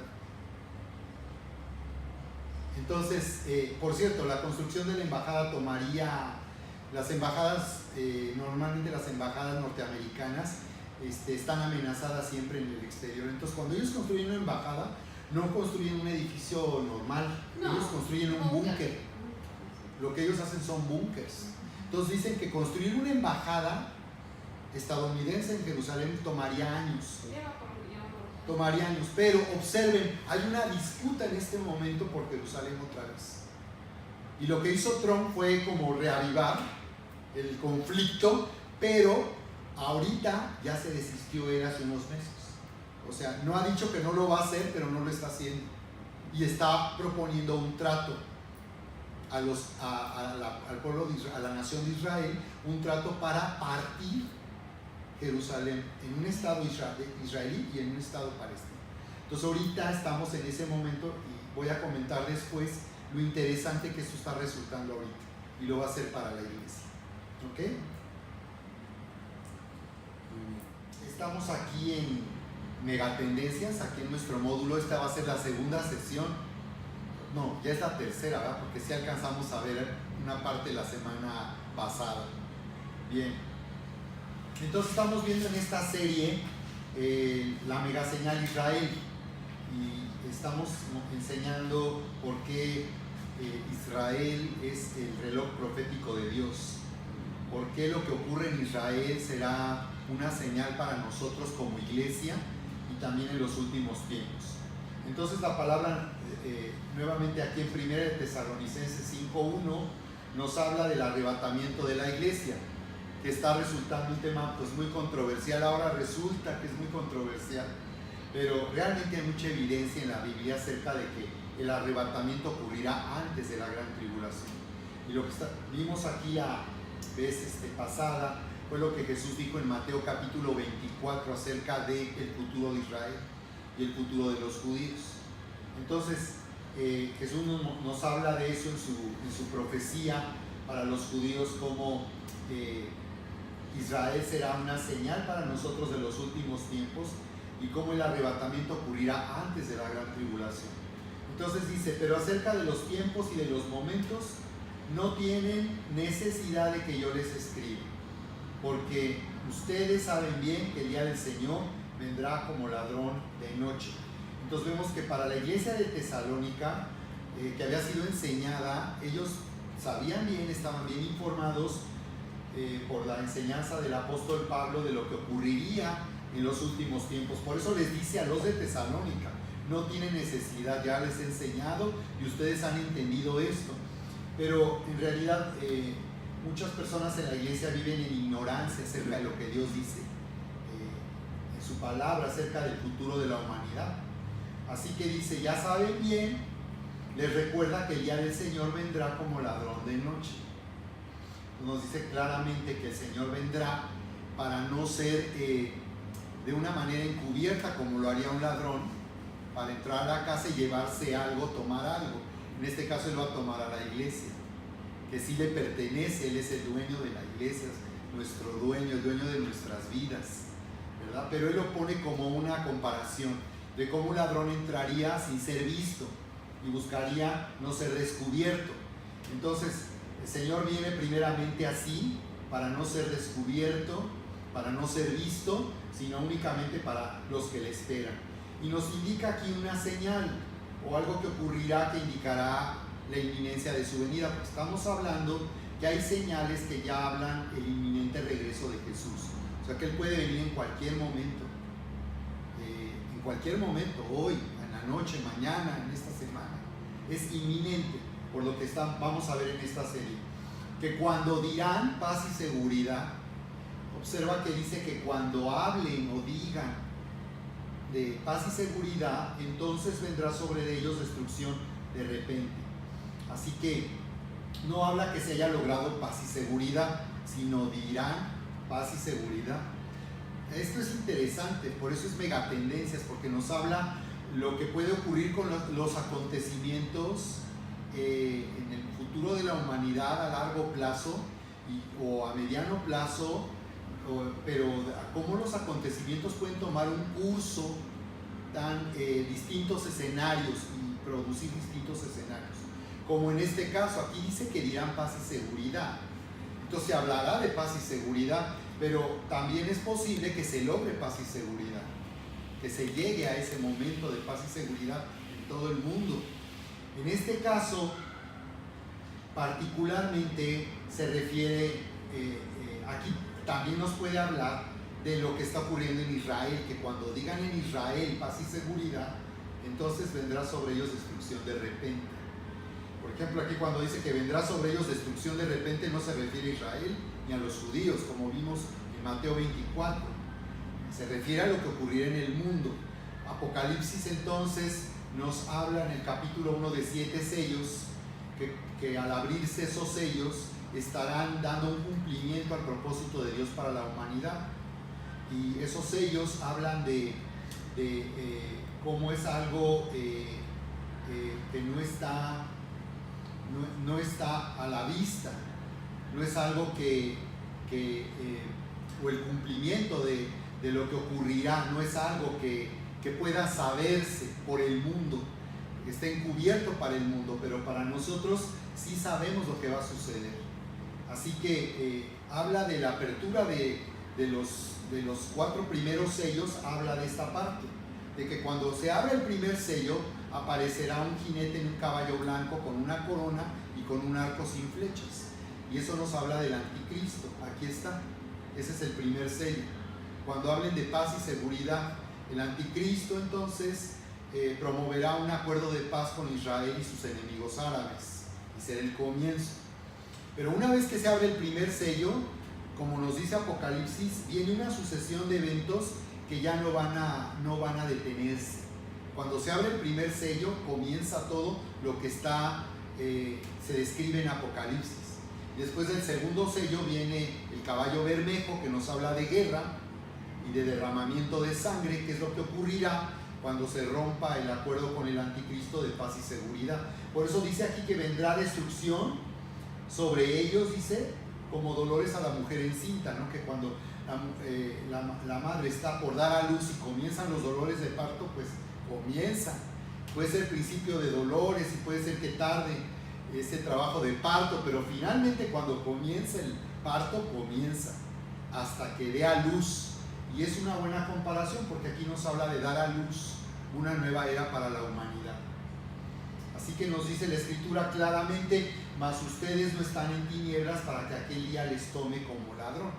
Entonces, por cierto, la construcción de la embajada tomaría, las embajadas, normalmente las embajadas norteamericanas están amenazadas siempre en el exterior. Entonces, cuando ellos construyen una embajada, no construyen un edificio normal, ellos construyen un búnker. Lo que ellos hacen son búnkers. Entonces dicen que construir una embajada estadounidense en Jerusalén tomaría años. Tomaría años, pero observen, hay una disputa en este momento por Jerusalén otra vez. Y lo que hizo Trump fue como reavivar el conflicto, pero ahorita ya se desistió él hace unos meses. O sea, no ha dicho que no lo va a hacer, pero no lo está haciendo. Y está proponiendo un trato al pueblo de Israel, a la nación de Israel, un trato para partir Jerusalén en un estado israelí y en un estado palestino. Entonces ahorita estamos en ese momento y voy a comentar después lo interesante que esto está resultando ahorita y lo va a hacer para la iglesia. ¿Ok? Estamos aquí en Megatendencias, aquí en nuestro módulo. Esta va a ser la segunda sesión. No, ya es la tercera, ¿verdad? Porque sí alcanzamos a ver una parte de la semana pasada. Bien. Entonces estamos viendo en esta serie la mega señal Israel y estamos enseñando por qué Israel es el reloj profético de Dios, por qué lo que ocurre en Israel será una señal para nosotros como iglesia y también en los últimos tiempos. Entonces la palabra nuevamente aquí en 1 Tesalonicenses 5:1 nos habla del arrebatamiento de la iglesia, que está resultando un tema pues muy controversial. Ahora resulta que es muy controversial, pero realmente hay mucha evidencia en la Biblia acerca de que el arrebatamiento ocurrirá antes de la gran tribulación. Y lo que vimos aquí la vez pasada fue lo que Jesús dijo en Mateo capítulo 24 acerca del futuro de Israel y el futuro de los judíos. Entonces Jesús nos habla de eso en su profecía para los judíos, como Israel será una señal para nosotros de los últimos tiempos y cómo el arrebatamiento ocurrirá antes de la gran tribulación. Entonces dice, pero acerca de los tiempos y de los momentos no tienen necesidad de que yo les escriba, porque ustedes saben bien que el día del Señor vendrá como ladrón de noche. Entonces vemos que para la iglesia de Tesalónica, que había sido enseñada, ellos sabían bien, estaban bien informados por la enseñanza del apóstol Pablo de lo que ocurriría en los últimos tiempos. Por eso les dice a los de Tesalónica, no tienen necesidad, ya les he enseñado y ustedes han entendido esto. Pero en realidad muchas personas en la iglesia viven en ignorancia acerca de lo que Dios dice en su palabra acerca del futuro de la humanidad. Así que dice, ya saben bien, les recuerda que el día del Señor vendrá como ladrón de noche. Nos dice claramente que el Señor vendrá para no ser de una manera encubierta como lo haría un ladrón, para entrar a la casa y llevarse algo, tomar algo. En este caso Él va a tomar a la iglesia, que sí le pertenece. Él es el dueño de la iglesia, nuestro dueño, el dueño de nuestras vidas, ¿verdad? Pero Él lo pone como una comparación de cómo un ladrón entraría sin ser visto y buscaría no ser descubierto. Entonces el Señor viene primeramente así, para no ser descubierto, para no ser visto, sino únicamente para los que le esperan. y nos indica aquí una señal o algo que ocurrirá que indicará la inminencia de su venida, porque estamos hablando que hay señales que ya hablan el inminente regreso de Jesús. O sea que Él puede venir en cualquier momento, hoy, en la noche, mañana, en esta semana. Es inminente, por lo que vamos a ver en esta serie. Que cuando dirán paz y seguridad, observa que dice que cuando hablen o digan de paz y seguridad, entonces vendrá sobre ellos destrucción de repente. Así que no habla que se haya logrado paz y seguridad, sino dirán paz y seguridad. Esto es interesante, por eso es megatendencias, porque nos habla lo que puede ocurrir con los acontecimientos en el futuro de la humanidad a largo plazo o a mediano plazo, pero cómo los acontecimientos pueden tomar un curso tan distintos escenarios y producir distintos escenarios. Como en este caso, aquí dice que dirán paz y seguridad. Entonces se hablará de paz y seguridad, pero también es posible que se logre paz y seguridad, que se llegue a ese momento de paz y seguridad en todo el mundo. En este caso, particularmente se refiere, aquí también nos puede hablar de lo que está ocurriendo en Israel, que cuando digan en Israel paz y seguridad, entonces vendrá sobre ellos destrucción de repente. Por ejemplo, aquí cuando dice que vendrá sobre ellos destrucción de repente, no se refiere a Israel ni a los judíos, como vimos en Mateo 24. Se refiere a lo que ocurrirá en el mundo. Apocalipsis entonces nos habla en el capítulo 1 de 7 sellos, que al abrirse esos sellos estarán dando un cumplimiento al propósito de Dios para la humanidad. Y esos sellos hablan de cómo es algo que no está a la vista, no es algo o el cumplimiento de lo que ocurrirá, no es algo que pueda saberse por el mundo, que esté encubierto para el mundo, pero para nosotros sí sabemos lo que va a suceder. Así que habla de la apertura de los 4 primeros sellos, habla de esta parte, de que cuando se abre el primer sello, aparecerá un jinete en un caballo blanco con una corona y con un arco sin flechas. Y eso nos habla del anticristo. Aquí está. Ese es el primer sello. Cuando hablen de paz y seguridad, el anticristo entonces promoverá un acuerdo de paz con Israel y sus enemigos árabes. Y será el comienzo. Pero una vez que se abre el primer sello, como nos dice Apocalipsis, viene una sucesión de eventos que ya no van a detenerse. Cuando se abre el primer sello, comienza todo lo que se describe en Apocalipsis. Después del segundo sello viene el caballo bermejo, que nos habla de guerra y de derramamiento de sangre, que es lo que ocurrirá cuando se rompa el acuerdo con el anticristo de paz y seguridad. Por eso dice aquí que vendrá destrucción sobre ellos, dice, como dolores a la mujer encinta, ¿no? Que cuando la madre está por dar a luz y comienzan los dolores de parto, pues comienza. Puede ser principio de dolores y puede ser que tarde ese trabajo de parto, pero finalmente cuando comienza el parto, comienza hasta que dé a luz. Y es una buena comparación porque aquí nos habla de dar a luz una nueva era para la humanidad. Así que nos dice la Escritura claramente: mas ustedes no están en tinieblas para que aquel día les tome como ladrón.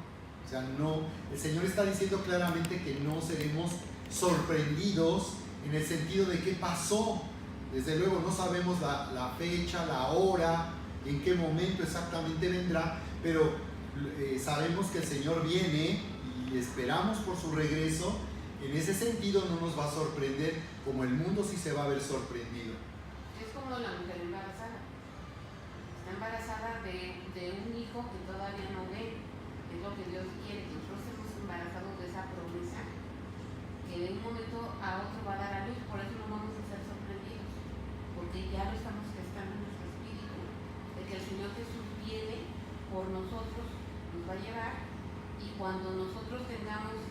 O sea, no, el Señor está diciendo claramente que no seremos sorprendidos en el sentido de qué pasó. Desde luego no sabemos la fecha, la hora, en qué momento exactamente vendrá, pero sabemos que el Señor viene y esperamos por su regreso. En ese sentido no nos va a sorprender como el mundo sí se va a ver sorprendido. Es como la mujer embarazada. Está embarazada de un hijo que todavía no ve. Es lo que Dios quiere. Nosotros hemos embarazado de esa promesa que de un momento a otro va a dar a luz. Por eso no vamos a ser sorprendidos, porque ya lo estamos gestando en nuestro espíritu, de que el Señor Jesús viene por nosotros, nos va a llevar, y cuando nosotros tengamos,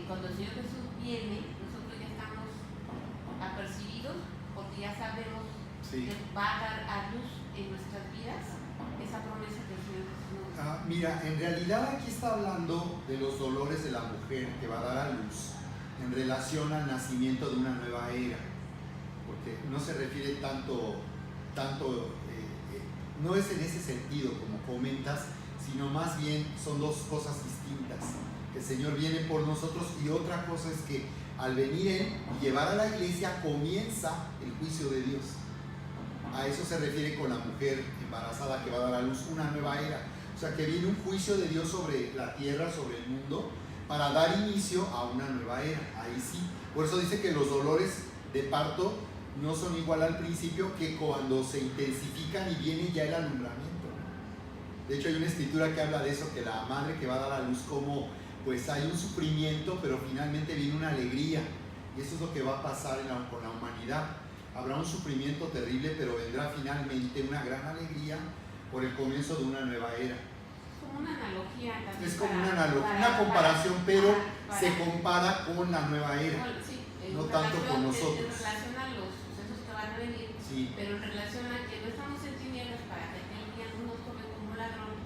cuando el Señor Jesús viene, nosotros ya estamos apercibidos, porque ya sabemos que va a dar a luz en nuestras vidas esa promesa que el Señor Jesús nos Mira, en realidad aquí está hablando de los dolores de la mujer que va a dar a luz. en relación al nacimiento de una nueva era, porque no se refiere tanto no es en ese sentido como comentas, sino más bien son dos cosas distintas. El Señor viene por nosotros y otra cosa es que al venir Él y llevar a la iglesia comienza el juicio de Dios. A eso se refiere con la mujer embarazada que va a dar a luz una nueva era. O sea que viene un juicio de Dios sobre la tierra, sobre el mundo, para dar inicio a una nueva era. Ahí sí. Por eso dice que los dolores de parto no son igual al principio, que cuando se intensifican y viene ya el alumbramiento. De hecho hay una escritura que habla de eso, que la madre que va a dar a luz, como pues hay un sufrimiento, pero finalmente viene una alegría. Y eso es lo que va a pasar con la humanidad. Habrá un sufrimiento terrible, pero vendrá finalmente una gran alegría por el comienzo de una nueva era. Es como una analogía también. Es como una comparación, pero se compara con la nueva era. Bueno, sí, no tanto con nosotros. En relación a los sucesos que van a venir, sí. Pero en relación a que no estamos en tinieblas para que aquel día no nos tome como ladrón,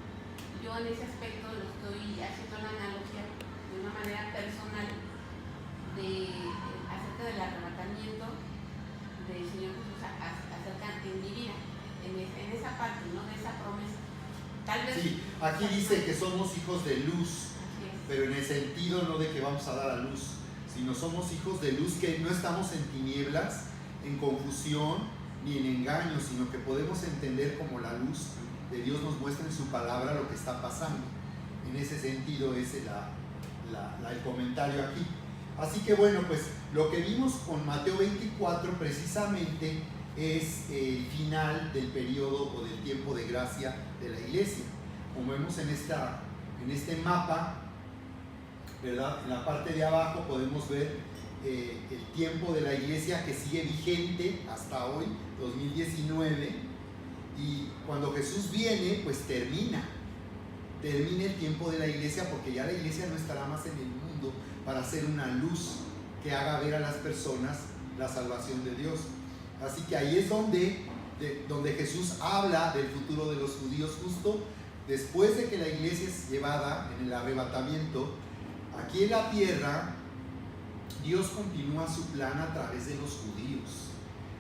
yo en ese aspecto lo estoy haciendo la analogía de una manera personal acerca del arrebatamiento del Señor Jesús acerca en mi vida, en esa parte, ¿no? De esa promesa. Tal vez. Sí, aquí dice que somos hijos de luz, pero en el sentido no de que vamos a dar a luz, sino somos hijos de luz, que no estamos en tinieblas, en confusión ni en engaño, sino que podemos entender como la luz de Dios nos muestra en su palabra lo que está pasando. En ese sentido es el comentario aquí. Así que bueno, pues lo que vimos con Mateo 24 precisamente es el final del periodo o del tiempo de gracia de la iglesia. Como vemos en este mapa, ¿verdad? En la parte de abajo podemos ver el tiempo de la iglesia que sigue vigente hasta hoy, 2019, y cuando Jesús viene, pues termina el tiempo de la iglesia, porque ya la iglesia no estará más en el mundo para ser una luz que haga ver a las personas la salvación de Dios. Así que ahí es donde Jesús habla del futuro de los judíos, justo después de que la iglesia es llevada en el arrebatamiento. Aquí en la tierra, Dios continúa su plan a través de los judíos.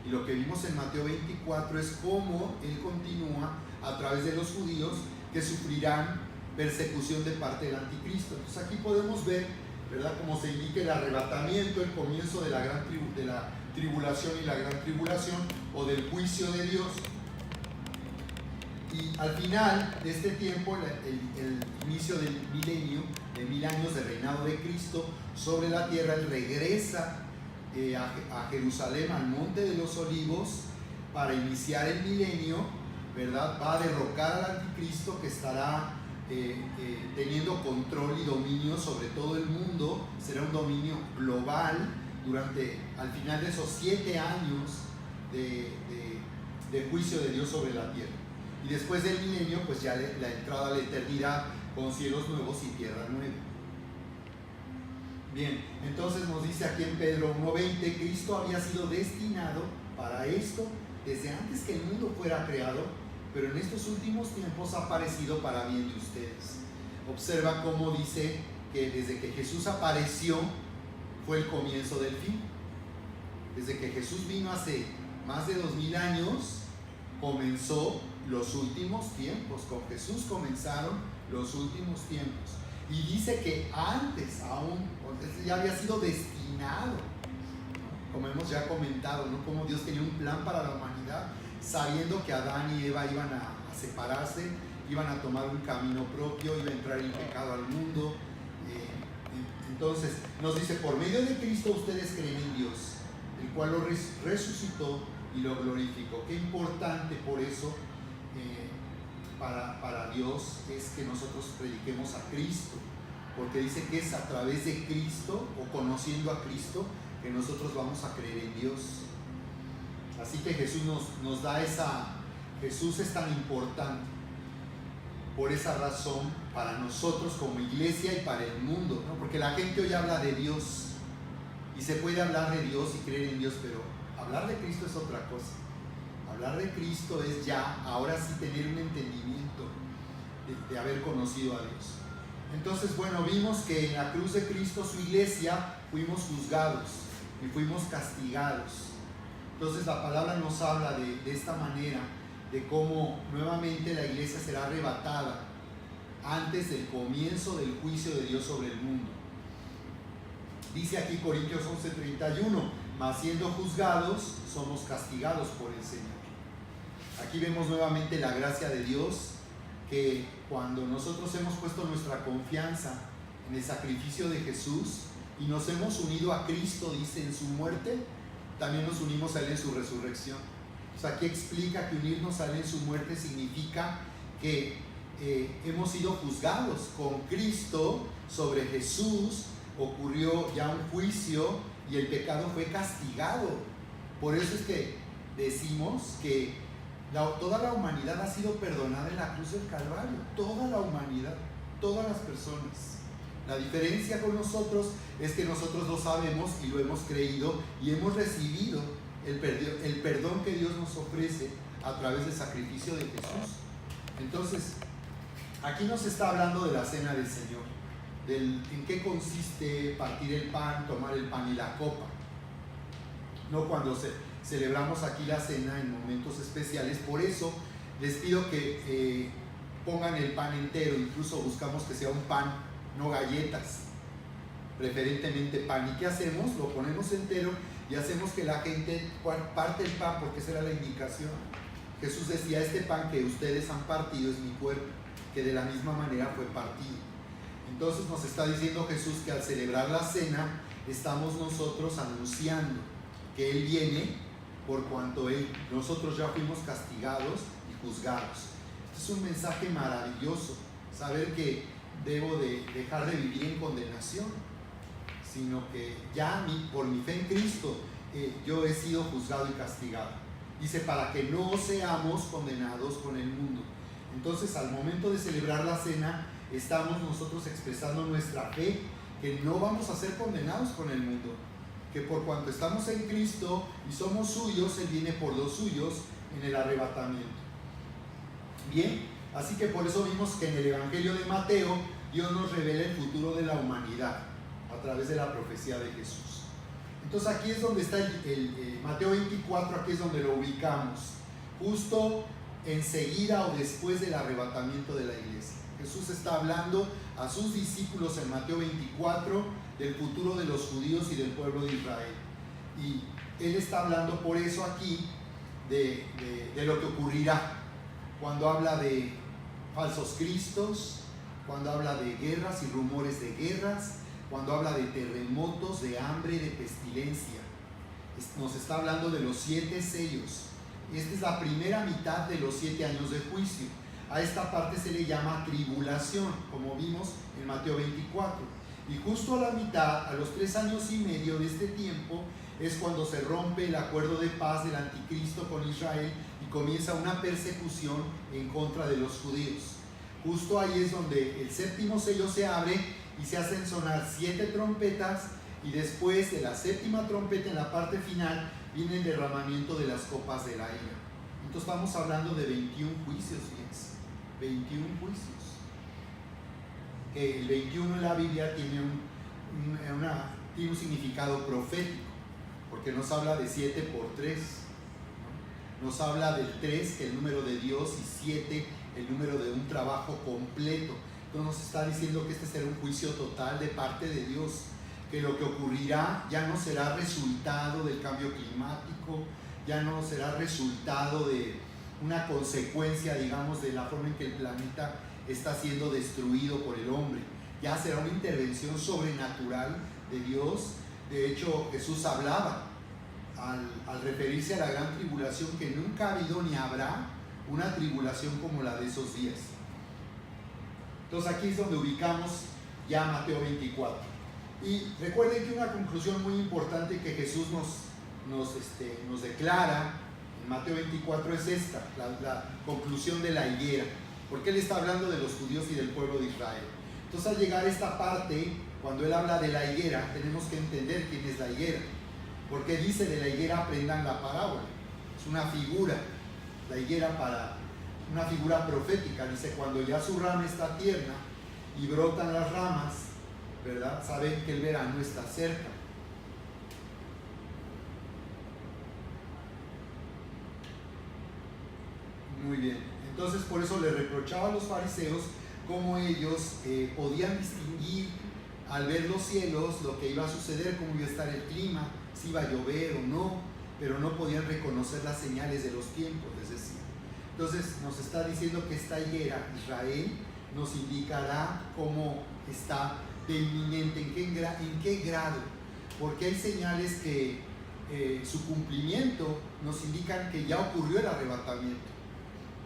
Y lo que vimos en Mateo 24 es cómo Él continúa a través de los judíos que sufrirán persecución de parte del anticristo. Entonces aquí podemos ver, ¿verdad?, cómo se indica el arrebatamiento, el comienzo de la tribulación y la gran tribulación, o del juicio de Dios. Y al final de este tiempo, el inicio del milenio, de 1000 años de reinado de Cristo sobre la tierra, Él regresa a Jerusalén, al Monte de los Olivos, para iniciar el milenio, ¿verdad? Va a derrocar al anticristo, que estará teniendo control y dominio sobre todo el mundo. Será un dominio global al final de esos 7 años de juicio de Dios sobre la tierra. Y después del milenio, pues ya la entrada a la eternidad con cielos nuevos y tierra nueva. Bien, entonces nos dice aquí en Pedro 1:20, Cristo había sido destinado para esto desde antes que el mundo fuera creado, pero en estos últimos tiempos ha aparecido para bien de ustedes. Observa cómo dice que desde que Jesús apareció fue el comienzo del fin. Desde que Jesús vino hace más de 2000 años, comenzó los últimos tiempos. Con Jesús comenzaron los últimos tiempos. Y dice que antes aún, ya había sido destinado, ¿no? Como hemos ya comentado, ¿no?, como Dios tenía un plan para la humanidad, sabiendo que Adán y Eva iban a separarse, iban a tomar un camino propio, iba a entrar el pecado al mundo. Entonces nos dice, por medio de Cristo ustedes creen en Dios, el cual lo resucitó y lo glorificó. Qué importante por eso para Dios es que nosotros prediquemos a Cristo, porque dice que es a través de Cristo, o conociendo a Cristo, que nosotros vamos a creer en Dios. Así que Jesús nos da Jesús es tan importante por esa razón para nosotros como iglesia y para el mundo, ¿no? Porque la gente hoy habla de Dios, y se puede hablar de Dios y creer en Dios, pero hablar de Cristo es otra cosa. Hablar de Cristo es ya, ahora sí, tener un entendimiento de haber conocido a Dios. Entonces, bueno, vimos que en la cruz de Cristo, su iglesia, fuimos juzgados y fuimos castigados. Entonces la palabra nos habla de esta manera, de cómo nuevamente la iglesia será arrebatada antes del comienzo del juicio de Dios sobre el mundo. Dice aquí Corintios 11:31, mas siendo juzgados, somos castigados por el Señor. Aquí vemos nuevamente la gracia de Dios, que cuando nosotros hemos puesto nuestra confianza en el sacrificio de Jesús y nos hemos unido a Cristo, dice, en su muerte, también nos unimos a Él en su resurrección. O sea, aquí explica que unirnos a Él en su muerte significa que hemos sido juzgados con Cristo sobre Jesús. Ocurrió ya un juicio y el pecado fue castigado. Por eso es que decimos que toda la humanidad ha sido perdonada en la cruz del Calvario. Toda la humanidad, todas las personas. La diferencia con nosotros es que nosotros lo sabemos y lo hemos creído y hemos recibido el perdón que Dios nos ofrece a través del sacrificio de Jesús. Entonces, aquí nos está hablando de la cena del Señor, en qué consiste partir el pan, tomar el pan y la copa. No cuando celebramos aquí la cena en momentos especiales. Por eso les pido que pongan el pan entero, incluso buscamos que sea un pan, no galletas, preferentemente pan. ¿Y qué hacemos? Lo ponemos entero y hacemos que la gente parte el pan, porque esa era la indicación. Jesús decía, este pan que ustedes han partido es mi cuerpo, que de la misma manera fue partido. Entonces nos está diciendo Jesús que al celebrar la cena estamos nosotros anunciando que Él viene por cuanto nosotros ya fuimos castigados y juzgados. Este es un mensaje maravilloso, saber que debo de dejar de vivir en condenación, sino que ya por mi fe en Cristo yo he sido juzgado y castigado. Dice, para que no seamos condenados con el mundo. Entonces, al momento de celebrar la cena, estamos nosotros expresando nuestra fe, que no vamos a ser condenados con el mundo, que por cuanto estamos en Cristo y somos suyos, Él viene por los suyos en el arrebatamiento. Bien, así que por eso vimos que en el Evangelio de Mateo, Dios nos revela el futuro de la humanidad a través de la profecía de Jesús. Entonces aquí es donde está el Mateo 24, aquí es donde lo ubicamos, justo enseguida o después del arrebatamiento de la iglesia. Jesús está hablando a sus discípulos en Mateo 24 del futuro de los judíos y del pueblo de Israel. Y Él está hablando por eso aquí de lo que ocurrirá cuando habla de falsos cristos, cuando habla de guerras y rumores de guerras, cuando habla de terremotos, de hambre, de pestilencia. Nos está hablando de los 7 sellos. Esta es la primera mitad de los 7 años de juicio. A esta parte se le llama tribulación, como vimos en Mateo 24. Y justo a la mitad, a los 3 años y medio de este tiempo, es cuando se rompe el acuerdo de paz del anticristo con Israel y comienza una persecución en contra de los judíos. Justo ahí es donde el 7º sello se abre y se hacen sonar 7 trompetas, y después de la 7ª trompeta, en la parte final, viene el derramamiento de las copas de la ira. Entonces estamos hablando de 21 juicios, fíjense, 21 juicios. El 21 en la Biblia tiene un significado profético, porque nos habla de 7 por 3, ¿no? Nos habla del 3, que es el número de Dios, y 7, el número de un trabajo completo. Entonces nos está diciendo que este será un juicio total de parte de Dios, que lo que ocurrirá ya no será resultado del cambio climático, ya no será resultado de una consecuencia, digamos, de la forma en que el planeta está siendo destruido por el hombre. Ya será una intervención sobrenatural de Dios. De hecho, Jesús hablaba al referirse a la gran tribulación, que nunca ha habido ni habrá una tribulación como la de esos días. Entonces aquí es donde ubicamos ya Mateo 24. Y recuerden que una conclusión muy importante que Jesús nos declara en Mateo 24 es esta, la conclusión de la higuera, porque Él está hablando de los judíos y del pueblo de Israel. Entonces, al llegar a esta parte, cuando Él habla de la higuera, tenemos que entender quién es la higuera, porque dice de la higuera aprendan la parábola. Es una figura, la higuera, para una figura profética. Dice, cuando ya su rama está tierna y brotan las ramas, ¿verdad? Saben que el verano está cerca. Muy bien. Entonces por eso le reprochaba a los fariseos cómo ellos podían distinguir al ver los cielos lo que iba a suceder, cómo iba a estar el clima, si iba a llover o no, pero no podían reconocer las señales de los tiempos, es decir. Entonces nos está diciendo que esta higuera, Israel, nos indicará cómo está de inminente, en qué grado, porque hay señales que su cumplimiento nos indican que ya ocurrió el arrebatamiento.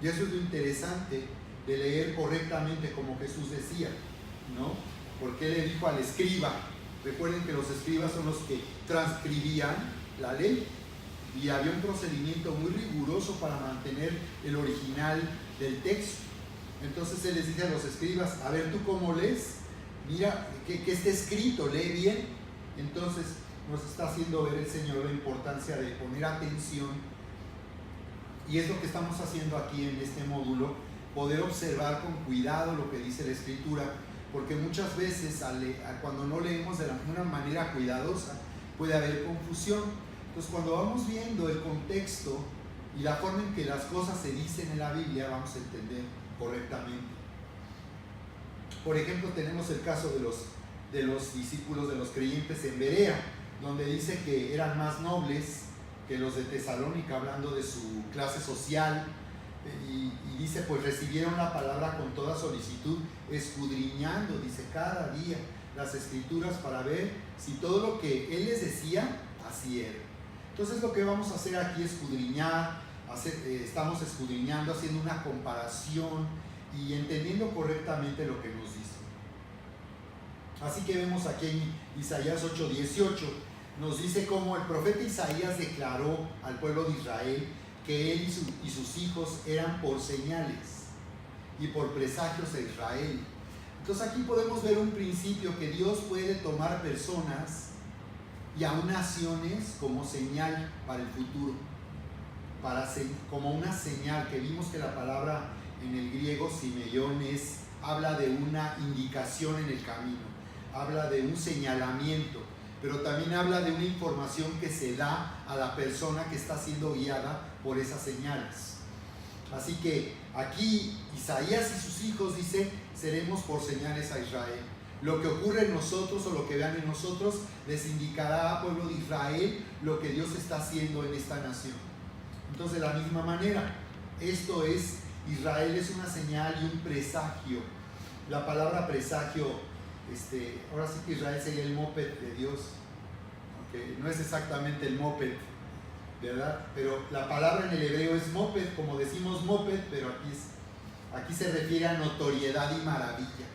Y eso es lo interesante de leer correctamente como Jesús decía, ¿no? Porque él le dijo al escriba, recuerden que los escribas son los que transcribían la ley, y había un procedimiento muy riguroso para mantener el original del texto. Entonces él les dice a los escribas, a ver, ¿tú cómo lees? Mira, que está escrito, lee bien. Entonces nos está haciendo ver el Señor la importancia de poner atención, y es lo que estamos haciendo aquí en este módulo, poder observar con cuidado lo que dice la Escritura, porque muchas veces cuando no leemos de una manera cuidadosa puede haber confusión. Entonces cuando vamos viendo el contexto y la forma en que las cosas se dicen en la Biblia, vamos a entender correctamente. Por ejemplo, tenemos el caso de los discípulos, de los creyentes en Berea, donde dice que eran más nobles que los de Tesalónica, hablando de su clase social, y dice, pues recibieron la palabra con toda solicitud, escudriñando, dice, cada día las escrituras para ver si todo lo que él les decía, así era. Entonces lo que vamos a hacer aquí es escudriñar, estamos escudriñando, haciendo una comparación y entendiendo correctamente lo que nos dice. Así que vemos aquí en Isaías 8:18, nos dice cómo el profeta Isaías declaró al pueblo de Israel que él y sus hijos eran por señales y por presagios de Israel. Entonces aquí podemos ver un principio, que Dios puede tomar personas y aún naciones como señal para el futuro, como una señal, que vimos que la palabra en el griego simeion habla de una indicación en el camino, habla de un señalamiento, pero también habla de una información que se da a la persona que está siendo guiada por esas señales. Así que aquí Isaías y sus hijos dice, seremos por señales a Israel. Lo que ocurre en nosotros o lo que vean en nosotros les indicará al pueblo de Israel lo que Dios está haciendo en esta nación. Entonces, de la misma manera, esto es, Israel es una señal y un presagio. La palabra presagio, ahora sí que Israel sería el moped de Dios, aunque no es exactamente el moped, ¿verdad? Pero la palabra en el hebreo es moped, como decimos moped, pero aquí se refiere a notoriedad y maravilla.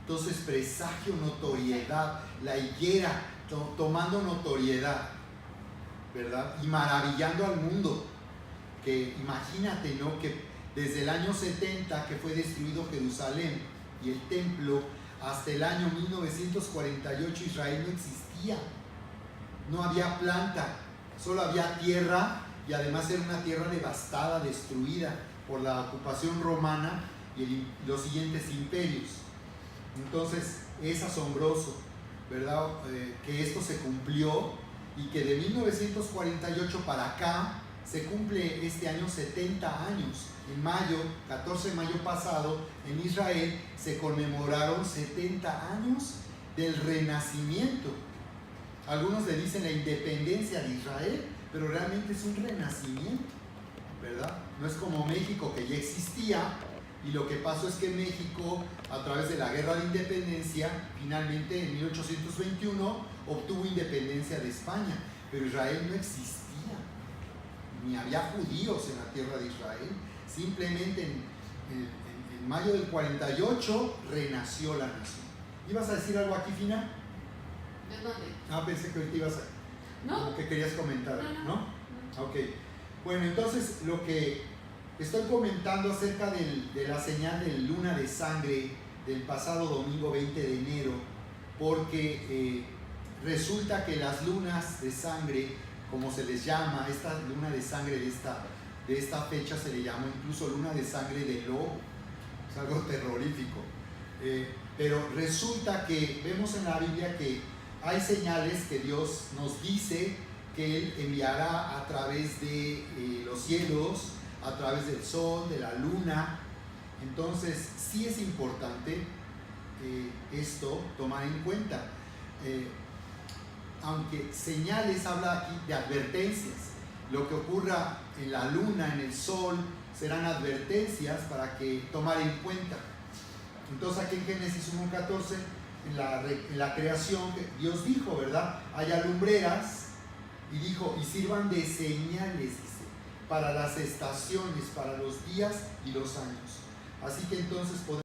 Entonces, presagio, notoriedad, la higuera tomando notoriedad, ¿verdad? Y maravillando al mundo. Que imagínate, ¿no? Que desde el año 70 que fue destruido Jerusalén y el templo, hasta el año 1948 Israel no existía. No había planta, solo había tierra, y además era una tierra devastada, destruida por la ocupación romana y los siguientes imperios. Entonces es asombroso, ¿verdad? Que esto se cumplió, y que de 1948 para acá se cumple este año 70 años. En mayo, 14 de mayo pasado, en Israel se conmemoraron 70 años del renacimiento. Algunos le dicen la independencia de Israel, pero realmente es un renacimiento, ¿verdad? No es como México, que ya existía, y lo que pasó es que México, a través de la guerra de independencia, finalmente en 1821 obtuvo independencia de España, pero Israel no existía, ni había judíos en la tierra de Israel. Simplemente en mayo del 48 renació la nación. ¿Ibas a decir algo aquí, Fina? ¿De dónde? Pensé que ahorita ibas a... No. Como que querías comentar, ¿no? No. Ok. Bueno, entonces lo que estoy comentando acerca de la señal de luna de sangre del pasado domingo 20 de enero, porque resulta que las lunas de sangre, como se les llama, esta luna de sangre de esta fecha se le llamó incluso luna de sangre de lobo. Es algo terrorífico. Pero resulta que vemos en la Biblia que hay señales que Dios nos dice que Él enviará a través de los cielos, a través del sol, de la luna. Entonces sí es importante esto tomar en cuenta. Aunque señales habla aquí de advertencias, lo que ocurra en la luna, en el sol, serán advertencias para que tomar en cuenta. Entonces aquí en Génesis 1:14, en la creación, Dios dijo, ¿verdad? Haya lumbreras, y dijo, y sirvan de señales, dice, para las estaciones, para los días y los años. Así que entonces podemos